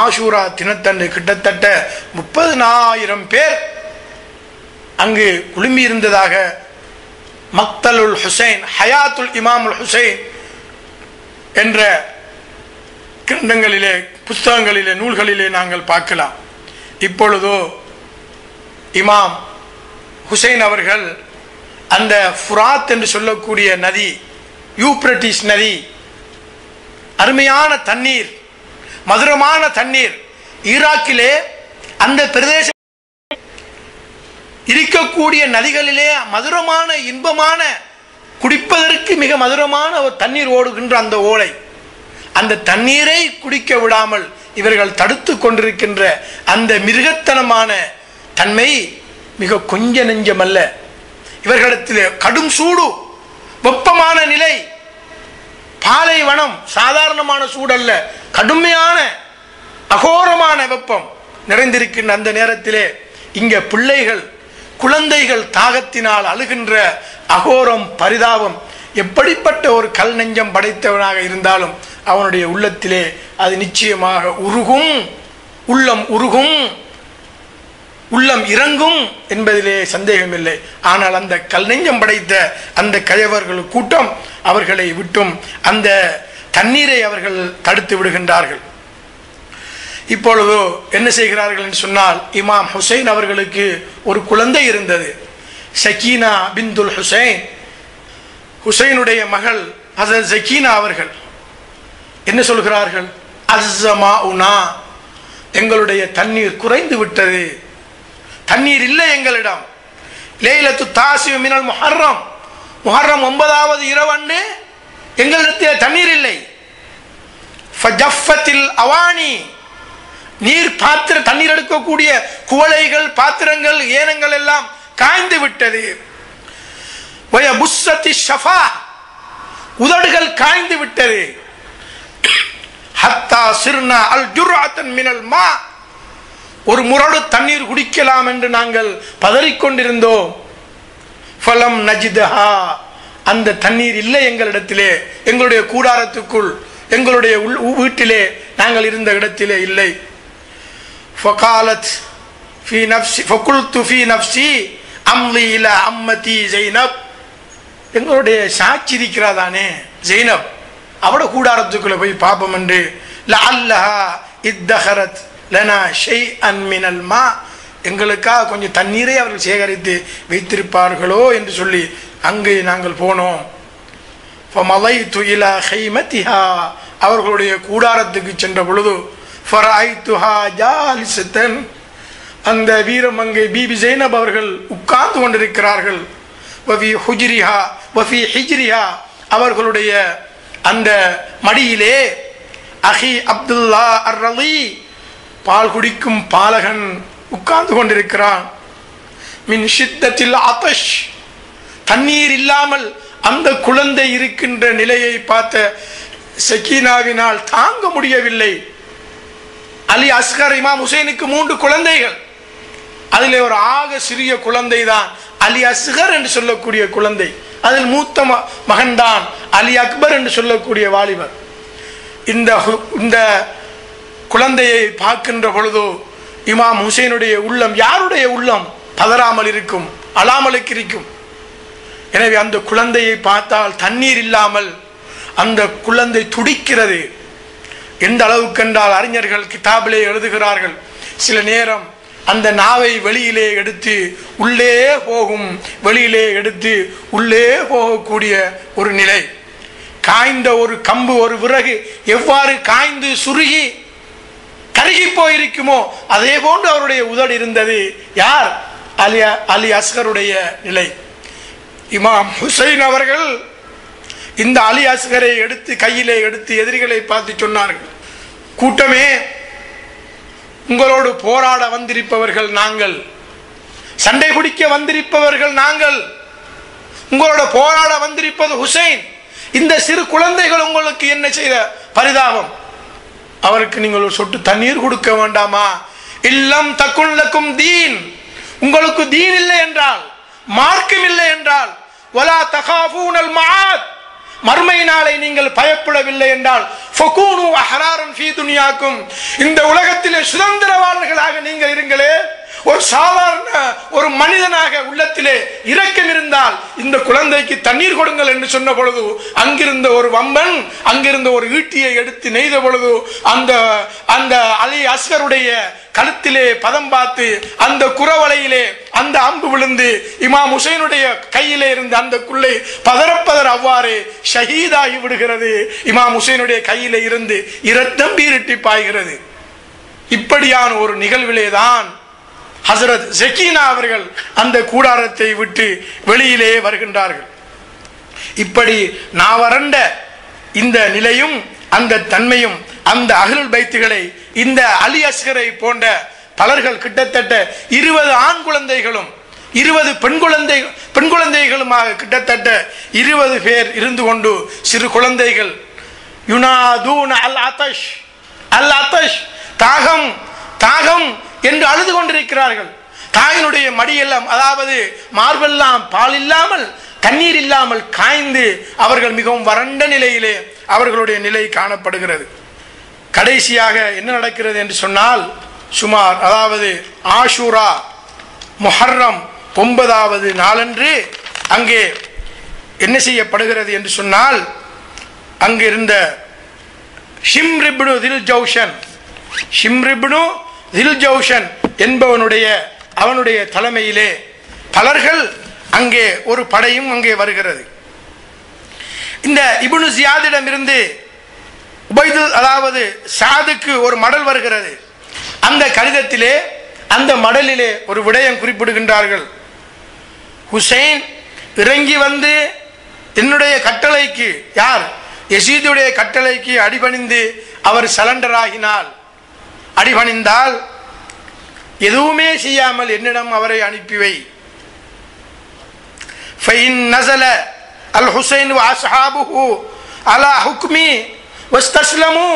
ஆஷூரா தினத்தன்று கிட்டத்தட்ட 30,000 பேர் அங்கு குழுமி இருந்ததாக மக்தலுல் ஹுசைன் ஹயாத்துல் இமாமுல் ஹுசைன் என்ற கிரந்தங்களிலே புஸ்தகங்களிலே நூல்களிலே நாங்கள் பார்க்கலாம். இப்பொழுதோ இமாம் ஹுசைன் அவர்கள் அந்த ஃபுராத் என்று சொல்லக்கூடிய நதி, யூப்ரட்டிஸ் நதி, அருமையான தண்ணீர், மதுரமான தண்ணீர், ஈராக்கிலே அந்த பிரதேச இருக்கக்கூடிய நதிகளிலே மதுரமான இன்பமான குடிப்பதற்கு மிக மதுரமான ஒரு தண்ணீர் ஓடுகின்ற அந்த ஓடை, அந்த தண்ணீரை குடிக்க விடாமல் இவர்கள் தடுத்து கொண்டிருக்கின்ற அந்த மிருகத்தனமான தன்மை மிக கொஞ்ச நெஞ்சமல்ல. இவர்களிடத்தில் கடும் சூடு, வெப்பமான நிலை, பாலைவனம், சாதாரணமான சூடல்ல, கடுமையான அகோரமான வெப்பம் நிறைந்திருக்கின்ற அந்த நேரத்திலே இங்க பிள்ளைகள் குழந்தைகள் தாகத்தினால் அழுகின்ற அகோரம் பரிதாபம். எப்படிப்பட்ட ஒரு கல் நெஞ்சம் படைத்தவனாக இருந்தாலும் அவனுடைய உள்ளத்திலே அது நிச்சயமாக உருகும், உள்ளம் உருகும், உள்ளம் இறங்கும் என்பதிலே சந்தேகமில்லை. ஆனால் அந்த கல் நெஞ்சம் படைத்த அந்த கயவர்கள் கூட்டம் அவர்களை விட்டும் அந்த தண்ணீரை அவர்கள் தடுத்து விடுகின்றார்கள். இப்பொழுது என்ன செய்கிறார்கள் என்று சொன்னால், இமாம் ஹுசைன் அவர்களுக்கு ஒரு குழந்தை இருந்தது, சக்கீனா பிந்துல் ஹுசைன், ஹுசைனுடைய மகள் ஹஸரத் சக்கீனா அவர்கள் என்ன சொல்கிறார்கள்? அஸ்ஸமாஉனா, எங்களுடைய தண்ணீர் குறைந்து விட்டது, தண்ணீர் இல்லை எங்களிடம். லைலத்து தாசிஉ மினல் முஹர்ரம், முஹர்ரம் 9வது இரவன்று எங்களிடத்தில் தண்ணீர் இல்லை. ஃபஜஃபத்தில் அவானி, நீர் பாத்திர தண்ணீர் எடுக்கக்கூடிய குவளைகள், பாத்திரங்கள், ஏனங்கள் எல்லாம் காய்ந்து விட்டது. வயபுஸ்ஸத்தி ஷஃபா, உதடுகள் காய்ந்து விட்டது. ஹத்தா சிர்னா அல் ஜுர்அத்தன் மினல் மா, ஒரு முரடு தண்ணீர் குடிக்கலாம் என்று நாங்கள் பதறிக்கொண்டிருந்தோம். ஃபலம் நஜிதஹா, அந்த தண்ணீர் இல்லை எங்களிடத்திலே, எங்களுடைய கூடாரத்துக்குள், எங்களுடைய வீட்டிலே, நாங்கள் இருந்த இடத்திலே இல்லை. ஃபகாலத் ஃபீ நஃப்ஸி ஃபகுல்து ஃபீ நஃப்ஸி அம்லி இலா அம்மதி ஸைனப், எங்களுடைய சாட்சி இருக்கிறாதானே ஸைனப், அவட கூடாரத்துக்குள்ள போய் பாப்போம் என்று, லஅல்லஹா இத்தஹரத் லனா ஷைஅன் மினல் மா, எங்களுக்காக கொஞ்சம் தண்ணீரை அவர்கள் சேகரித்து வைத்திருப்பார்களோ என்று சொல்லி அங்கே நாங்கள் போனோம். ஃபமலைது இலா கைமதிஹா, அவர்களுடைய கூடாரத்துக்கு சென்ற பொழுது, ஃபரஐதுஹா ஜாலிஸத்தன், அந்த வீரமங்கை பிபி ஸைனப் அவர்கள் உட்கார்ந்து கொண்டிருக்கிறார்கள். வஃபி ஹுஜ்ரிஹா வஃபி ஹிஜ்ரிஹா, அவர்களுடைய அந்த மடியிலே அஹி அப்துல்லா அர்-ரலி, பால் குடிக்கும் பாலகன் உட்கார்ந்து கொண்டிருக்கிறான். மின் ஷித்தத்தில் ஆதஷ், தண்ணீர் இல்லாமல் அந்த குழந்தை இருக்கின்ற நிலையை பார்த்த சக்கீனாவினால் தாங்க முடியவில்லை. அலி அஸ்கர், இமாம் ஹுசைனுக்கு 3 குழந்தைகள், அதிலே ஒரு ஆக சிறிய குழந்தை தான் அலி அஸ்கர் என்று சொல்லக்கூடிய குழந்தை. அதில் மூத்த மகன்தான் அலி அக்பர் என்று சொல்லக்கூடிய வாலிபர். இந்த குழந்தையை பார்க்கின்ற பொழுது இமாம் ஹுசைனுடைய உள்ளம், யாருடைய உள்ளம் பதறாமல் இருக்கும், அழாமலுக்கு இருக்கும். எனவே அந்த குழந்தையை பார்த்தால் தண்ணீர் இல்லாமல் அந்த குழந்தை துடிக்கிறது. எந்த அளவுக்கு என்றால் அறிஞர்கள் கிதாபிலே எழுதுகிறார்கள், சில நேரம் அந்த நாவை வெளியிலே எடுத்து உள்ளே போகும், வெளியிலே எடுத்து உள்ளே போகக்கூடிய ஒரு நிலை. காய்ந்த ஒரு கம்பு, ஒரு விறகு எவ்வாறு காய்ந்து சுருகி கருகி போயிருக்குமோ அதே போன்று அவருடைய உதடு இருந்தது. யார்? அலி அஸ்கருடைய நிலை. இமாம் ஹுசைன் அவர்கள் இந்த அலி அஸ்கரை எடுத்து கையிலே எடுத்து எதிரிகளை பார்த்து சொன்னார்கள், கூட்டமே, உங்களோடு போராட வந்திருப்பவர்கள் நாங்கள், சண்டை பிடிக்க வந்திருப்பவர்கள் நாங்கள், உங்களோட போராட வந்திருப்பது ஹுசைன். இந்த சிறு குழந்தைகள் உங்களுக்கு என்ன செய்த பரிதாபம், அவருக்கு நீங்கள் ஒரு சொட்டு தண்ணீர் கொடுக்க வேண்டாமா? இல்லம் தக்குல்லக்கும் தீன், உங்களுக்கு தீன் இல்லை என்றால், மார்க்கம் இல்லை என்றால், வலா தகாஃபூனல் மஆத், மறுமை நாளை நீங்கள் பயப்படவில்லை என்றால் ஃபகூனு அஹ்ராரன் ஃபீ துன்யாக்கும், இந்த உலகத்திலே சுதந்திரவாளர்களாக நீங்கள் இருங்களே. ஒரு சாதாரண ஒரு மனிதனாக உள்ளத்திலே இரக்கம் இருந்தால் இந்த குழந்தைக்கு தண்ணீர் கொடுங்கள் என்று சொன்ன பொழுது அங்கிருந்த ஒரு வம்பன் அங்கிருந்த ஒரு ஈட்டியை எடுத்து நெய்த பொழுது அந்த அந்த அலி அஸ்கருடைய கழுத்திலே பதம் பார்த்து அந்த குறவலையிலே அந்த அம்பு விழுந்து இமாம் ஹுசைனுடைய கையிலே இருந்து அந்த குள்ளை பதறப்பதர் அவ்வாறு ஷஹீதாகி விடுகிறது. இமாம் ஹுசைனுடைய கையிலே இருந்து இரத்தம் பீரிட்டி பாய்கிறது. இப்படியான ஒரு நிகழ்விலேதான் ஹசரத் ஜக்கீனா அவர்கள் அந்த கூடாரத்தை விட்டு வெளியிலே வருகின்றார்கள். இப்படி நாவறண்ட இந்த நிலையும் அந்த தன்மையும் அந்த அஹ்லுல் பைத்துகளை இந்த அலி அஸ்கரை போன்ற பலர்கள் கிட்டத்தட்ட 20 ஆண் குழந்தைகளும் 20 பெண் குழந்தைகளுமாக கிட்டத்தட்ட 20 பேர் இருந்து கொண்டு சிறு குழந்தைகள் யுனாதூன அல் அத்தஷ் அல் அத்தஷ் தாகம் தாகம் என்று அழுது கொண்டிருக்கிறார்கள். தாயினுடைய மடியெல்லாம், அதாவது மார்பெல்லாம் பால் இல்லாமல் தண்ணீர் இல்லாமல் காய்ந்து அவர்கள் மிகவும் வறண்ட நிலையிலே அவர்களுடைய நிலை காணப்படுகிறது. கடைசியாக என்ன நடக்கிறது என்று சொன்னால், சுமார் அதாவது ஆஷூரா முஹர்ரம் 9வது நாளன்று அங்கே என்ன செய்யப்படுகிறது என்று சொன்னால், அங்கிருந்த ஷிம்ரிப்னு தில் ஜௌஷன் என்பவனுடைய அவனுடைய தலைமையிலே பலர்கள் அங்கே ஒரு படையும் அங்கே வருகிறது. இந்த இப்னு ஜியாதிடம் இருந்து அதாவது சாதுக்கு ஒரு மடல் வருகிறது. அந்த கடிதத்திலே அந்த மடலிலே ஒரு விடயம் குறிப்பிடுகின்றார்கள். ஹுசைன் இறங்கி வந்து என்னுடைய கட்டளைக்கு, யார் யசீதுடைய கட்டளைக்கு அடிபணிந்து அவர் சலண்டர் ஆகினால், அடிபணிந்தால் எதுவுமே செய்யாமல் என்னிடம் அவரை அனுப்பி வை. ஃபைன் நஸல அல் ஹுசைன் வ அஸ்ஹாபுஹு அலா ஹுக்மி வஸ்தஸ்லமு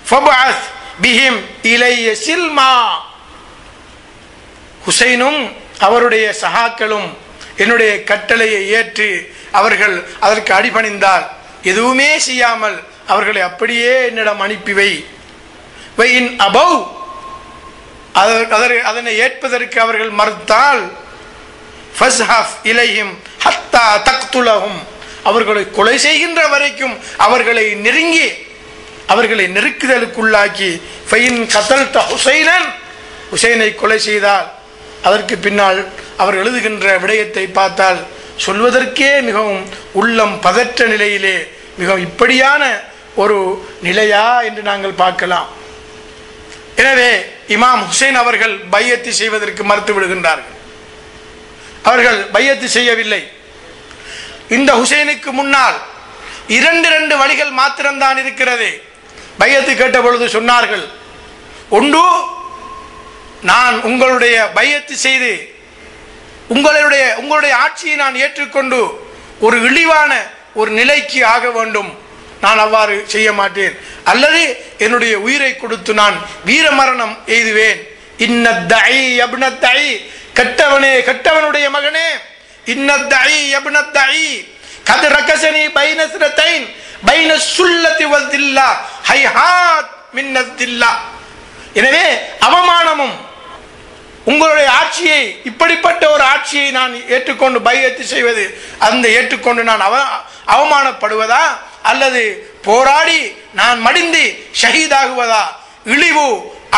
ஃபபஅஸ் பிஹிம் இலைய சில்மா. ஹுசைனும் அவருடைய சகாக்களும் என்னுடைய கட்டளையை ஏற்று அவர்கள் அதற்கு அடிபணிந்தால் எதுவுமே செய்யாமல் அவர்களை அப்படியே என்னிடம் அனுப்பி வை. அதனை ஏற்பதற்கு அவர்கள் மறுத்தால் அவர்களை கொலை செய்கின்ற வரைக்கும் அவர்களை நெருங்கி அவர்களை நெருக்குதலுக்குள்ளாக்கி ஹுசைனை கொலை செய்தால் அதற்கு பின்னால் அவர் எழுதுகின்ற விடயத்தை பார்த்தால் சொல்வதற்கே மிகவும் உள்ளம் பதற்ற நிலையிலே மிகவும் இப்படியான ஒரு நிலையா என்று நாங்கள் பார்க்கலாம். எனவே இமாம் ஹுசைன் அவர்கள் பையத்து செய்வதற்கு மறுத்து விடுகின்றார்கள். அவர்கள் பையத்து செய்யவில்லை. இந்த ஹுசைனுக்கு முன்னால் 2 வழிகள் மாத்திரம்தான் இருக்கிறது. பையத்து கேட்ட பொழுது சொன்னார்கள், ஒன்று, நான் உங்களுடைய பையத்து செய்து உங்களுடைய ஆட்சியை நான் ஏற்றுக்கொண்டு ஒரு இழிவான ஒரு நிலைக்கு ஆக வேண்டும், நான் அவ்வாறு செய்ய மாட்டேன். அல்லது என்னுடைய உயிரை கொடுத்து நான் வீர மரணம் எய்துவேன். இன்னத்தஐ யப்னத்தஐ, கெட்டவனே கெட்டவனுடைய மகனே, இன்னத்தஐ யப்னத்தஐ கத் ரகஸனி பைன ஸரத்தைன் பைன சுல்லதி வல்தில்லா ஹைஹாத் மின்னத்தில்லா. எனவே அவமானமும் உங்களுடைய ஆட்சியை, இப்படிப்பட்ட ஒரு ஆட்சியை நான் ஏற்றுக்கொண்டு பையத்து செய்வது, அந்த ஏற்றுக்கொண்டு நான் அவமானப்படுவதா அல்லது போராடி நான் மடிந்து ஷஹீதாகுவதா? இழிவு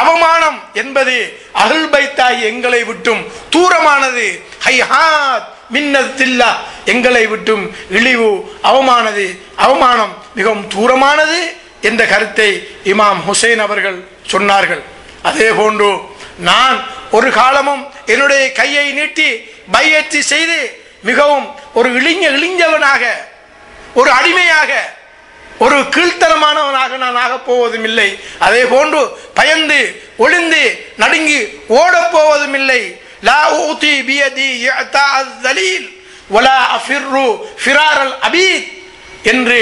அவமானம் என்பது அஹ்லுல் பைத்தாகி எங்களை விட்டும் தூரமானது. ஹைஹாத் மின்னத்தில்லா, எங்களை விட்டும் இழிவு அவமானம் மிகவும் தூரமானது என்ற கருத்தை இமாம் ஹுசைன் அவர்கள் சொன்னார்கள். அதே போன்று நான் ஒரு காலமும் என்னுடைய கையை நீட்டி பையத்து செய்து மிகவும் ஒரு இழிஞ்சவனாக, ஒரு அடிமையாக, ஒரு கீழ்த்தனமானவனாக நான் ஆகப் போவதும் இல்லை. அதே போன்று பயந்து ஒளிந்து நடுங்கி ஓடப் போவதும் இல்லை. லா ஊதி பியதி யஅதா அஸ்ஸலீல் வலா அஃபிரு ஃபிராரல் அபீத் என்று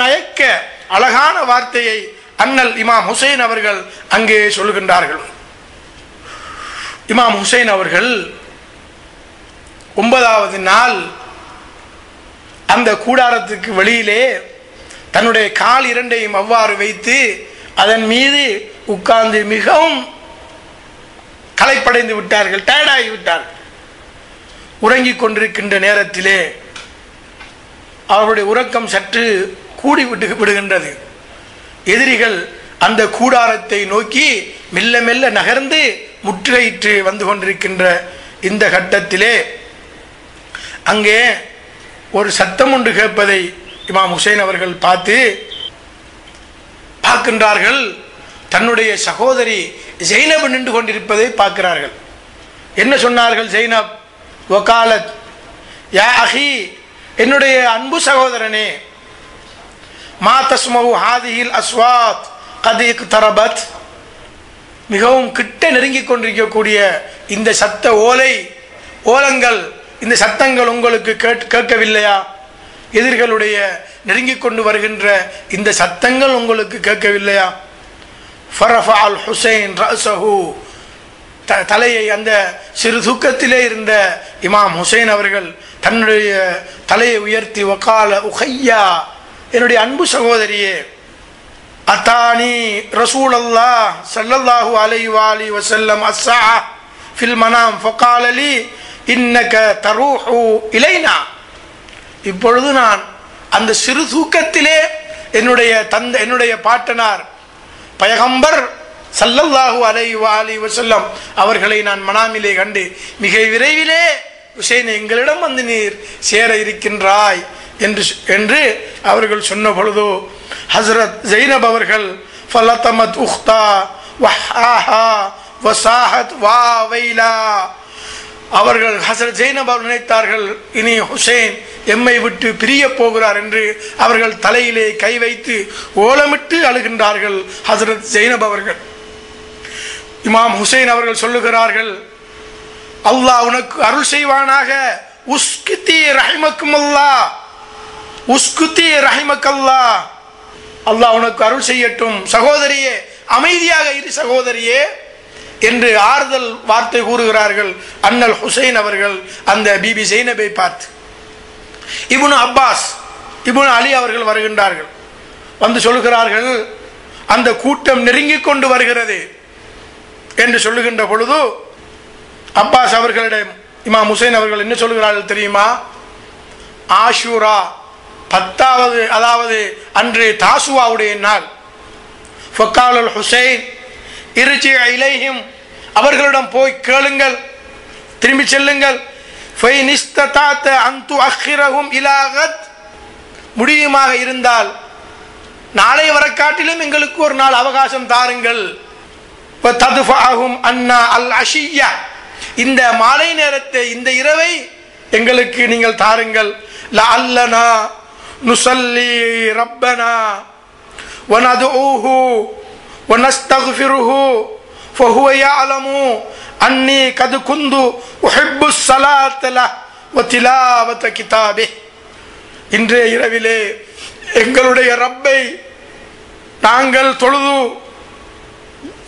நயக்க அழகான வார்த்தையை அண்ணல் இமாம் ஹுசைன் அவர்கள் அங்கே சொல்கின்றார்கள். இமாம் ஹுசைன் அவர்கள் 9வது நாள் அந்த கூடாரத்துக்கு வெளியிலே தன்னுடைய கால் இரண்டையும் அவ்வாறு வைத்து அதன் மீது உட்கார்ந்து மிகவும் களைப்படைந்து விட்டார்கள், டயர்டாகி விட்டார்கள். உறங்கிக் கொண்டிருக்கின்ற நேரத்திலே அவருடைய உறக்கம் சற்று கூடி விடுகின்றது. எதிரிகள் அந்த கூடாரத்தை நோக்கி மெல்ல மெல்ல நகர்ந்து முற்றுகையிட்டு வந்து கொண்டிருக்கின்ற இந்த கட்டத்திலே அங்கே ஒரு சத்தம் ஒன்று கேட்பதை இமாம் ஹுசைன் அவர்கள் பார்க்கின்றார்கள். தன்னுடைய சகோதரி ஜெய்னப் நின்று கொண்டிருப்பதை பார்க்கிறார்கள். என்ன சொன்னார்கள்? ஜெய்னப் வகாலத் யா அஹி, என்னுடைய அன்பு சகோதரனே, மா தஸ்மவு ஹாதிஹில் அஸ்வாத் கத் இக்தரபத், மிகவும் கிட்ட நெருங்கிக் கொண்டிருக்கக்கூடிய இந்த சத்த ஓலங்கள், இந்த சத்தங்கள் உங்களுக்கு கேட்கவில்லையா? எதிர்களுடைய நெருங்கிக் கொண்டு வருகின்ற இந்த சத்தங்கள் உங்களுக்கு கேட்கவில்லையா? ஃபரஃபா அல் ஹுசைன் ரஸஹு, தலையை அந்த சிறு தூக்கத்திலே இருந்த இமாம் ஹுசைன் அவர்கள் தன்னுடைய தலையை உயர்த்தி வகால உஹையா, என்னுடைய அன்பு சகோதரியே, அத்தானி ரசூலுல்லாஹ் ஸல்லல்லாஹு அலைஹி வஸல்லம் அஸ்ஸா ஃபில் மனாம் ஃபகால லி இன்னக தரூஹு இலைனா, இப்பொழுது நான் அந்த சிறு தூக்கத்திலே என்னுடைய பாட்டனார் பயகம்பர் ஸல்லல்லாஹு அலைஹி வஸல்லம் அவர்களை நான் மனாமிலே கண்டு மிக விரைவிலே ஹுசைன் எங்களிடம் வந்து நீர் சேர இருக்கின்றாய் என்று அவர்கள் சொன்ன பொழுது ஹஸ்ரத் ஜைனப் அவர்கள் ஃபலதமத் உக்தா வஹாஹா வசாஹத் வா வைலா, அவர்கள் ஹஸ்ரத் ஜைனப் அவர்கள் நினைத்தார்கள் இனி ஹுசைன் எம்மை விட்டு பிரிய போகிறார் என்று அவர்கள் தலையிலே கை வைத்து ஓலமிட்டு அழுகின்றார்கள். ஹஸ்ரத் ஜைனப் அவர்கள் இமாம் ஹுசைன் அவர்கள் சொல்லுகிறார்கள், அல்லாஹ் உனக்கு அருள் செய்வானாக, உஸ்குதி ரஹிமக்குமுல்லாஹ், உஸ்குதி ரஹிமக்கல்லாஹ், அல்லாஹ் உனக்கு அருள் செய்யட்டும் சகோதரியே, அமைதியாக இரு சகோதரியே என்று ஆறுதல் வார்த்தை கூறுகிறார்கள் அண்ணல் ஹுசைன் அவர்கள் அந்த பிபி ஜைனபை பார்த்து. இப்னு அப்பாஸ், இப்னு அலி அவர்கள் வருகின்றார்கள். வந்து சொல்லுகிறார்கள், அந்த கூட்டம் நெருங்கிக் கொண்டு வருகிறது என்று சொல்லுகின்ற பொழுது அப்பாஸ் அவர்களிடம் இமாம் ஹுசைன் அவர்கள் என்ன சொல்லுகிறார்கள் தெரியுமா? ஆஷூரா 10வது, அதாவது அன்று தாசுவாவுடைய நாள். ஃபகாலல் ஹுசைன் இர்ஜி இலைஹிம், அவர்களிடம் போய் கேளுங்கள், திரும்பி செல்லுங்கள். ஃபைன் இஸ்ததாத அன் துஅக்கிரஹும் இலா கத், முடியுமாக இருந்தால் நாளை வர காட்டிலும் எங்களுக்கு ஒரு நாள் அவகாசம் தாருங்கள். வதத்ஃபஅஹும் அன்னா அல் அஷிய்யா, இந்த மாலை நேரத்தை, இந்த இரவை எங்களுக்கு நீங்கள் தாருங்கள். லஅல்லனா நுஸல்லி ரப்பனா வனதுஹு வனஸ்தக்ஃபிருஹு ஃபஹுவ யஅலமு அன்னி கத் குந்து உஹிப்பு ஸலாத லஹு வதிலாவத கிதாபிஹி, இன்றைய இரவிலே எங்களுடைய ரப்பை நாங்கள் தொழுது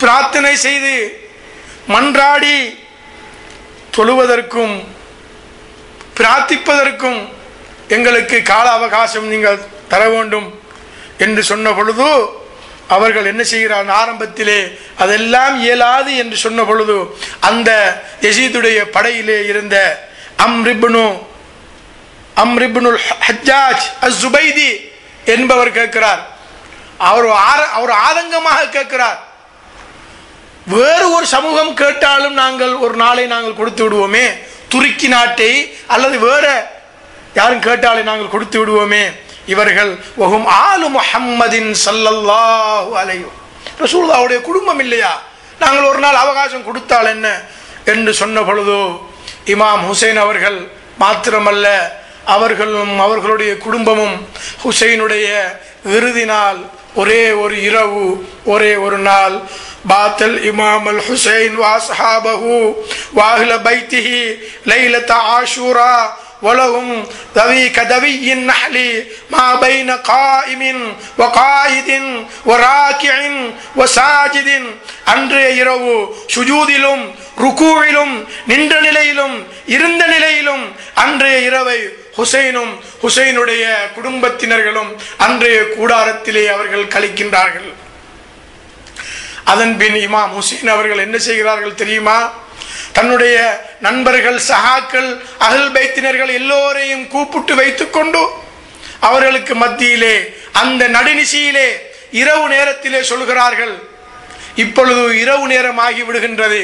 பிரார்த்தனை செய்து மன்றாடி தொழுவதற்கும் பிரார்த்திப்பதற்கும் எங்களுக்கு கால அவகாசம் நீங்கள் தர வேண்டும் என்று சொன்ன பொழுது அவர்கள் என்ன செய்கிறார்? ஆரம்பத்திலே அதெல்லாம் இயலாது என்று சொன்ன பொழுது அந்த யசீதுடைய படையிலே இருந்த அம்ரிப்னுல் ஹஜ்ஜாஜ் அஸ்-சுபைதி என்பவர் கேட்கிறார். அவர் ஆதங்கமாக கேட்கிறார், வேறு ஒரு சமூகம் கேட்டாலும் நாங்கள் ஒரு நாளை நாங்கள் கொடுத்து விடுவோமே, துருக்கி நாட்டை அல்லது வேற யாரும் கேட்டாலே நாங்கள் கொடுத்து விடுவோமே, இவர்கள் வஹும் ஆலு முஹம்மதின் ஸல்லல்லாஹு அலைஹி ரசூலுல்லாஹ்வுடைய குடும்பம் இல்லையா, நாங்கள் ஒரு நாள் அவகாசம் கொடுத்தால் என்ன என்று சொன்ன பொழுது இமாம் ஹுசைன் அவர்கள் மாத்திரமல்ல, அவர்களும் அவர்களுடைய குடும்பமும் ஹுசைனுடைய இறுதி நாள், ஒரே ஒரு இரவு, ஒரே ஒரு நாள், பாத்தல் இமாம் அல் ஹுசைன் வஅஸ்ஹாபஹு வஅஹ்ல பைத்திஹி லைலத ஆஷூரா வலஹும் தவி கதவியின் நஹ்லி மா பைன காயிமின் வகாயிதின் வராக்கிஇன் வசாஜிதின், அன்றைய இரவு சுஜூதிலும் ருகூவிலும் நின்ற நிலையிலும் இருந்த நிலையிலும் அன்றைய இரவை ஹுசைனும் ஹுசைனுடைய குடும்பத்தினர்களும் அன்றைய கூடாரத்திலே அவர்கள் கழிக்கின்றார்கள். அதன் பின் இமாம் ஹுசைன் அவர்கள் என்ன செய்கிறார்கள் தெரியுமா? தன்னுடைய நண்பர்கள், சஹாக்கள், அஹ்ல் பைத்தினர்கள் எல்லோரையும் கூப்பிட்டு வைத்துக் கொண்டு அவர்களுக்கு மத்தியிலே அந்த நடுநிசியிலே இரவு நேரத்திலே சொல்கிறார்கள், இப்பொழுது இரவு நேரமாகி விடுகின்றது.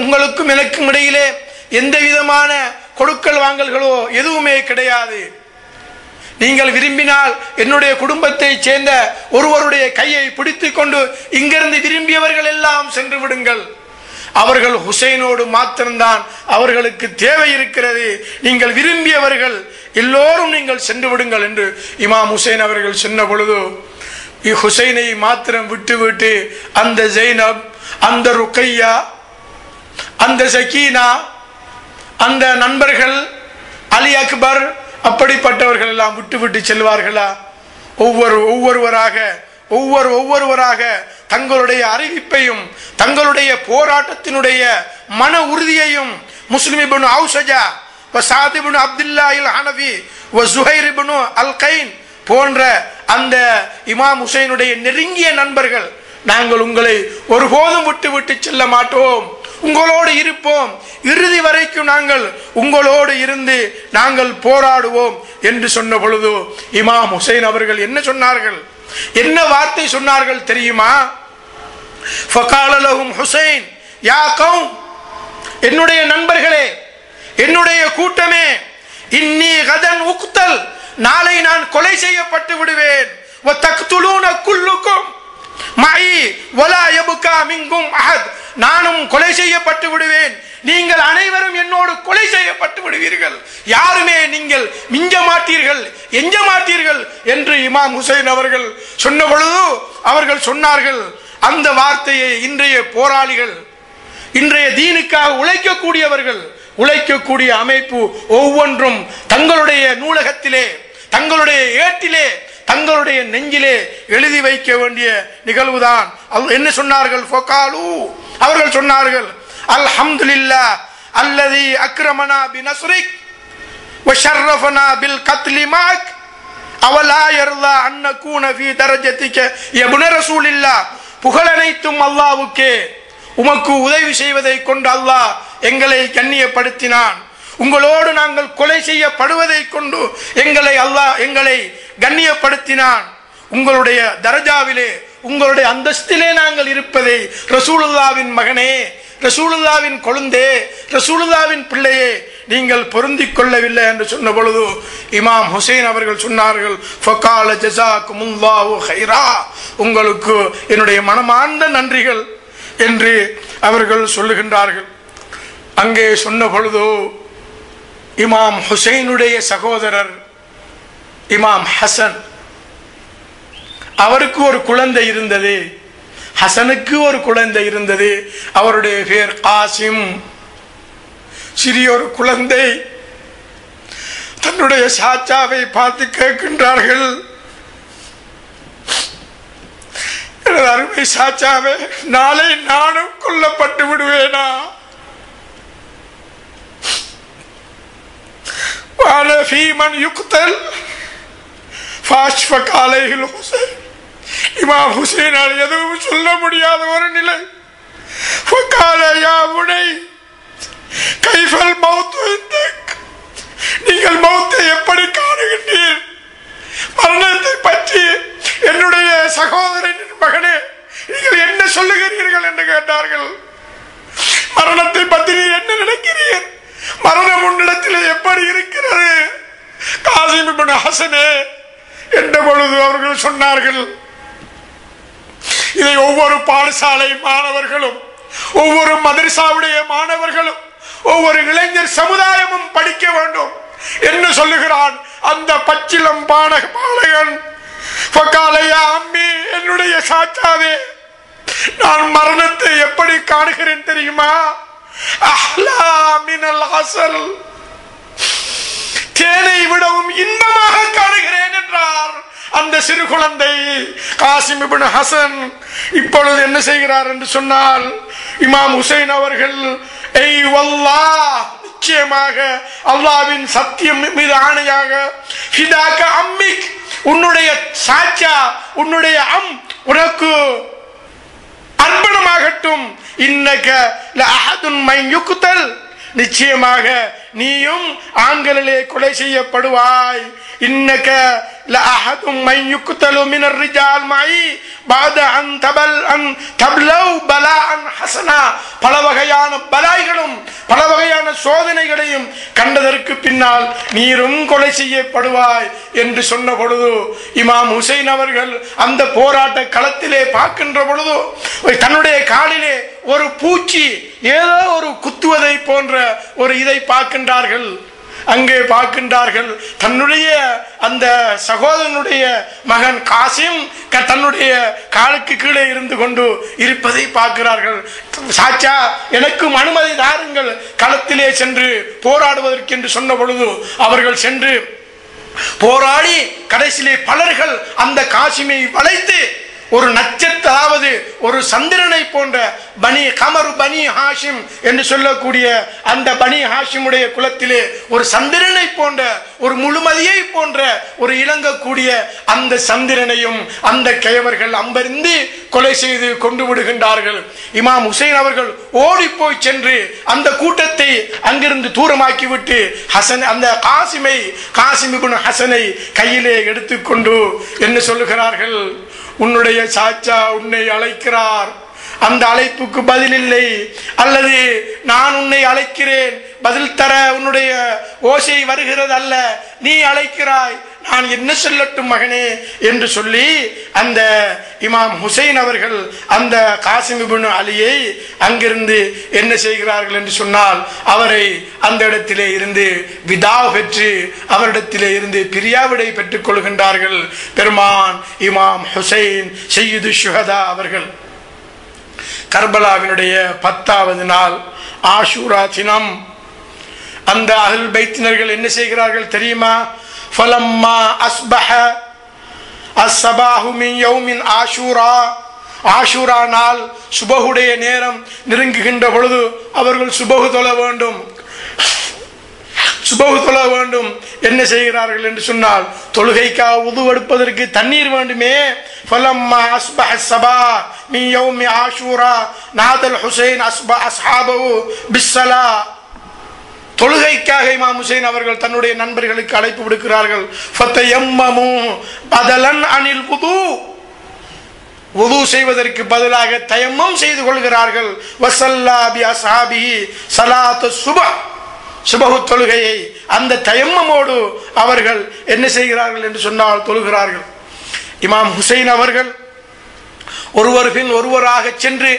உங்களுக்கும் எனக்கும் இடையிலே எந்த விதமான கொடுக்கல் வாங்கல்களோ எதுவுமே கிடையாது. நீங்கள் விரும்பினால் என்னுடைய குடும்பத்தை சேர்ந்த ஒருவருடைய கையை பிடித்துக் கொண்டு இங்கிருந்து விரும்பியவர்கள் எல்லாம் சென்று விடுங்கள். அவர்கள் ஹுசைனோடு மாத்திரம்தான் அவர்களுக்கு தேவை இருக்கிறது. நீங்கள் விரும்பியவர்கள் எல்லோரும் நீங்கள் சென்று விடுங்கள் என்று இமாம் ஹுசைன் அவர்கள் சொன்ன பொழுது ஹுசைனை மாத்திரம் விட்டு அந்த ஜைனப், அந்த ருக்கையா, அந்த சக்கீனா, அந்த நண்பர்கள், அலி அக்பர், அப்படிப்பட்டவர்கள் எல்லாம் விட்டு செல்வார்களா? ஒவ்வொருவராக தங்களுடைய அறிவிப்பையும் தங்களுடைய போராட்டத்தினுடைய மன உறுதியையும் முஸ்லிம் இப்னு அவுசஜா, சாத் இப்னு அப்துல்லாஹ் அல் ஹனஃபி, ஜுஹைர் இப்னு அல் கைன் போன்ற அந்த இமாம் ஹுசைனுடைய நெருங்கிய நண்பர்கள், நாங்கள் உங்களை ஒருபோதும் விட்டு செல்ல மாட்டோம், உங்களோடு இருப்போம், இறுதி வரைக்கும் நாங்கள் உங்களோடு இருந்து நாங்கள் போராடுவோம் என்று சொன்ன பொழுது இமாம் ஹுசைன் அவர்கள் என்ன சொன்னார்கள், என்ன வார்த்தை சொன்னார்கள் தெரியுமா? ஃபகால லஹும் ஹுசைன் யா கௌம், என்னுடைய நண்பர்களே, என்னுடைய கூட்டமே, இன்னி கதன் உக்தல், நாளை நான் கொலை செய்யப்பட்டு விடுவேன். வ தக்துலூன குல்லுக்கும் மை வலா யப்கா மின்கும் அஹத், நானும் கொலை செய்யப்பட்டு விடுவேன், நீங்கள் அனைவரும் என்னோடு கொலை செய்யப்பட்டு விடுவீர்கள், யாருமே நீங்கள் மிஞ்ச மாட்டீர்கள், எஞ்ச மாட்டீர்கள் என்று இமாம் ஹுசைன் அவர்கள் சொன்ன பொழுது அவர்கள் சொன்னார்கள், அந்த வார்த்தையை இன்றைய போராளிகள், இன்றைய தீனுக்காக உழைக்கக்கூடியவர்கள், உழைக்கக்கூடிய அமைப்பு ஒவ்வொன்றும் தங்களுடைய நூலகத்திலே, தங்களுடைய ஏட்டிலே, தங்களுடைய நெஞ்சிலே எழுதி வைக்க வேண்டிய நிகழ்வுதான். என்ன சொன்னார்கள்? ஃபகாலு, அவர்கள் சொன்னார்கள், அல்ஹம்துலில்லாஹ் அல்லதி அக்ரமனா பினஸ்ரிக் வ ஷர்ரஃபனா பில் கத்லி மாக் அவலா யர்லா அன் நகூன ஃபீ தரஜதிக இப்னு ரசூலில்லாஹ், புகழனைத்தும் அல்லாஹ்வுக்கே, உமக்கு உதவி செய்வதை கொண்டு அல்லாஹ் எங்களை கண்ணியப்படுத்தினான், உங்களோடு நாங்கள் கொலை செய்யப்படுவதை கொண்டு எங்களை கண்ணியப்படுத்தினான், உங்களுடைய தரஜாவிலே, உங்களுடைய அந்தஸ்திலே நாங்கள் இருப்பதை ரசூலுல்லாவின் மகனே, ரசூலுல்லாவின் கொழுந்தே, ரசூலுல்லாவின் பிள்ளையே நீங்கள் பொருந்திக் கொள்ளவில்லை என்று சொன்ன பொழுது இமாம் ஹுசைன் அவர்கள் சொன்னார்கள், ஃபகால ஜஸாக்குமுல்லாஹு கைரா, உங்களுக்கு என்னுடைய மனமார்ந்த நன்றிகள் என்று அவர்கள் சொல்லுகின்றார்கள். அங்கே சொன்ன பொழுது இமாம் ஹுசைனுடைய சகோதரர் இமாம் ஹசன், அவருக்கு ஒரு குழந்தை இருந்தது, ஹசனுக்கு ஒரு குழந்தை இருந்தது, அவருடைய பேர் காசிம். சிறியொரு குழந்தை தன்னுடைய சாச்சாவை பார்த்து கேட்கின்றார்கள், எனது அருமை சாச்சாவே, நாளை நானும் கொல்லப்பட்டு விடுவேனா? இமாம் ஹுசைனால் எதுவும் சொல்ல முடியாத ஒரு நிலை. நீங்கள் மௌத்தை எப்படி காணுகின்றீர்? மரணத்தை பற்றி என்னுடைய சகோதரனின் மகனே நீங்கள் என்ன சொல்லுகிறீர்கள் என்று கேட்டார்கள். மரணத்தை பற்றி நீ என்ன நினைக்கிறீர்? மரணம் உன்னிடத்தில் எப்படி இருக்கிறது? காசிம் இப்னு ஹசனே என்ற பொழுது அவர்கள் சொன்னார்கள், இதை ஒவ்வொரு பாடசாலை மாணவர்களும், ஒவ்வொரு மதரசாவுடைய மாணவர்களும், ஒவ்வொரு இளைஞர் சமுதாயமும் படிக்க வேண்டும். என்ன சொல்லுகிறான் அந்த பச்சிலம் பாலகன்? அம்மி, என்னுடைய சாச்சாவே, நான் மரணத்தை எப்படி காணுகிறேன் தெரியுமா? தேனை விடவும் இன்பமாக காணுகிறேன் என்றார் அந்த சிறு குழந்தை காசிம் இப்னு ஹசன். இப்பொழுது என்ன செய்கிறார் என்று சொன்னால், இமாம் ஹுசைன் அவர்கள், ஐ வல்லாஹ், நிச்சயமாக அல்லாஹ்வின் சத்தியம் மீது ஆணையாக, ஃபிதாக அம்மிக், உன்னுடைய சாச்சா, உன்னுடைய உனக்கு அர்ப்பணமாகட்டும். இன்னக லஅஹதுன் மன் யுக்தல், நிச்சயமாக நீயும் ஆண்களிலே கொலை செய்யப்படுவாய். இன்னக லஅஹதுன் மன் யுக்தலு மினர் ரிஜால் மை பாத அன் தப்லவ் பலாஅன் ஹஸனா, பல வகையான பலாய்களும் பல வகையான சோதனைகளையும் கண்டதற்கு பின்னால் நீரும் கொலை செய்யப்படுவாய் என்று சொன்ன பொழுது இமாம் ஹுசைன் அவர்கள் அந்த போராட்ட களத்திலே பார்க்கின்ற பொழுது தன்னுடைய காலிலே ஒரு பூச்சி ஏதோ ஒரு குத்துவதை போன்ற ஒரு இதை பார்க்கின்றார்கள். அங்கே பார்க்கின்றார்கள் தன்னுடைய அந்த சகோதரனுடைய மகன் காசிம் தன்னுடைய காலுக்கு கீழே இருந்து கொண்டு இருப்பதை பார்க்கிறார்கள். சாச்சா, எனக்கும் அனுமதி தாருங்கள் களத்திலே சென்று போராடுவதற்கு என்று சொன்ன பொழுது அவர்கள் சென்று போராடி கடைசியிலே பலர்கள் அந்த காசிமை வளைத்து ஒரு நட்சத்திராவது ஒரு சந்திரனை போன்ற பனி கமரு பனி ஹாஷிம் என்று சொல்லக்கூடிய அந்த பனி ஹாஷிமுடைய குலத்திலே ஒரு சந்திரனை போன்ற ஒரு முழுமதியை போன்ற ஒரு இளங்கக்கூடிய அந்த சந்திரனையும் அந்த கயவர்கள் அம்பறிந்து கொலை செய்து கொண்டு விடுகின்றார்கள். இமாம் ஹுசைன் அவர்கள் ஓடி போய் சென்று அந்த கூட்டத்தை அங்கிருந்து தூரமாக்கிவிட்டு அந்த காசிம் இப்னு ஹசனை கையிலே எடுத்துக்கொண்டு என்ன சொல்லுகிறார்கள், உன்னுடைய சாச்சா உன்னை அழைக்கிறார், அந்த அழைப்புக்கு பதில் இல்லை, அல்லது நான் உன்னை அழைக்கிறேன் பதில் தர உன்னுடைய ஓசை வருகிறது அல்ல, நீ அழைக்கிறாய், நான் என்ன சொல்லட்டும் மகனே என்று சொல்லி அந்த இமாம் ஹுசைன் அவர்கள் அந்த காசிம் இப்னு அலியை அங்கிருந்து என்ன செய்கிறார்கள் என்று சொன்னால் அவரை அந்த இடத்திலே இருந்து விதா பெற்று அவரிடத்திலே இருந்து பிரியாவிடை பெற்றுக் கொள்கின்றார்கள். பெருமான் இமாம் ஹுசைன் சையீது ஷுஹதா அவர்கள் கர்பலாவினுடைய 10வது நாள் ஆஷூரா தினம் அந்த அஹ்லுல் பைத்தினர்கள் என்ன செய்கிறார்கள் தெரியுமா? ஃபலம்மா அஸ்பஹ அஸ்ஸபாஹு மின் யௌமின் ஆஷூரா, ஆஷூரா நாள் சுபஹுடைய நேரம் நெருங்குகின்ற பொழுது அவர்கள் சுபஹு தொழ வேண்டும். என்ன செய்கிறார்கள் என்று சொன்னால் தொழுகைக்காக உது எடுப்பதற்கு தண்ணீர் வேண்டுமே. ஃபலம்மா அஸ்பஹ ஸபா மின் யௌமி ஆஷூரா நாதல் ஹுசைன் அஸ்ஹாபஹு பிஸ்ஸலா, தொழுகைக்காக இமாம் ஹுசைன் அவர்கள் தன்னுடைய நண்பர்களுக்கு அழைப்பு விடுக்கிறார்கள். ஃபதயம்மமு பதலன் அனில் வுது செய்வதற்கு பதிலாக தயம்மம் செய்து கொள்கிறார்கள். வஸல்லா பி அஸ்ஹாபிஹி ஸலாத்து சுபஹ் தொழுகையை அந்த தயம்மமோடு அவர்கள் என்ன செய்கிறார்கள் என்று சொன்னால் தொழுகிறார்கள். இமாம் ஹுசைன் அவர்கள் ஒருவர் பின் ஒருவராக சென்று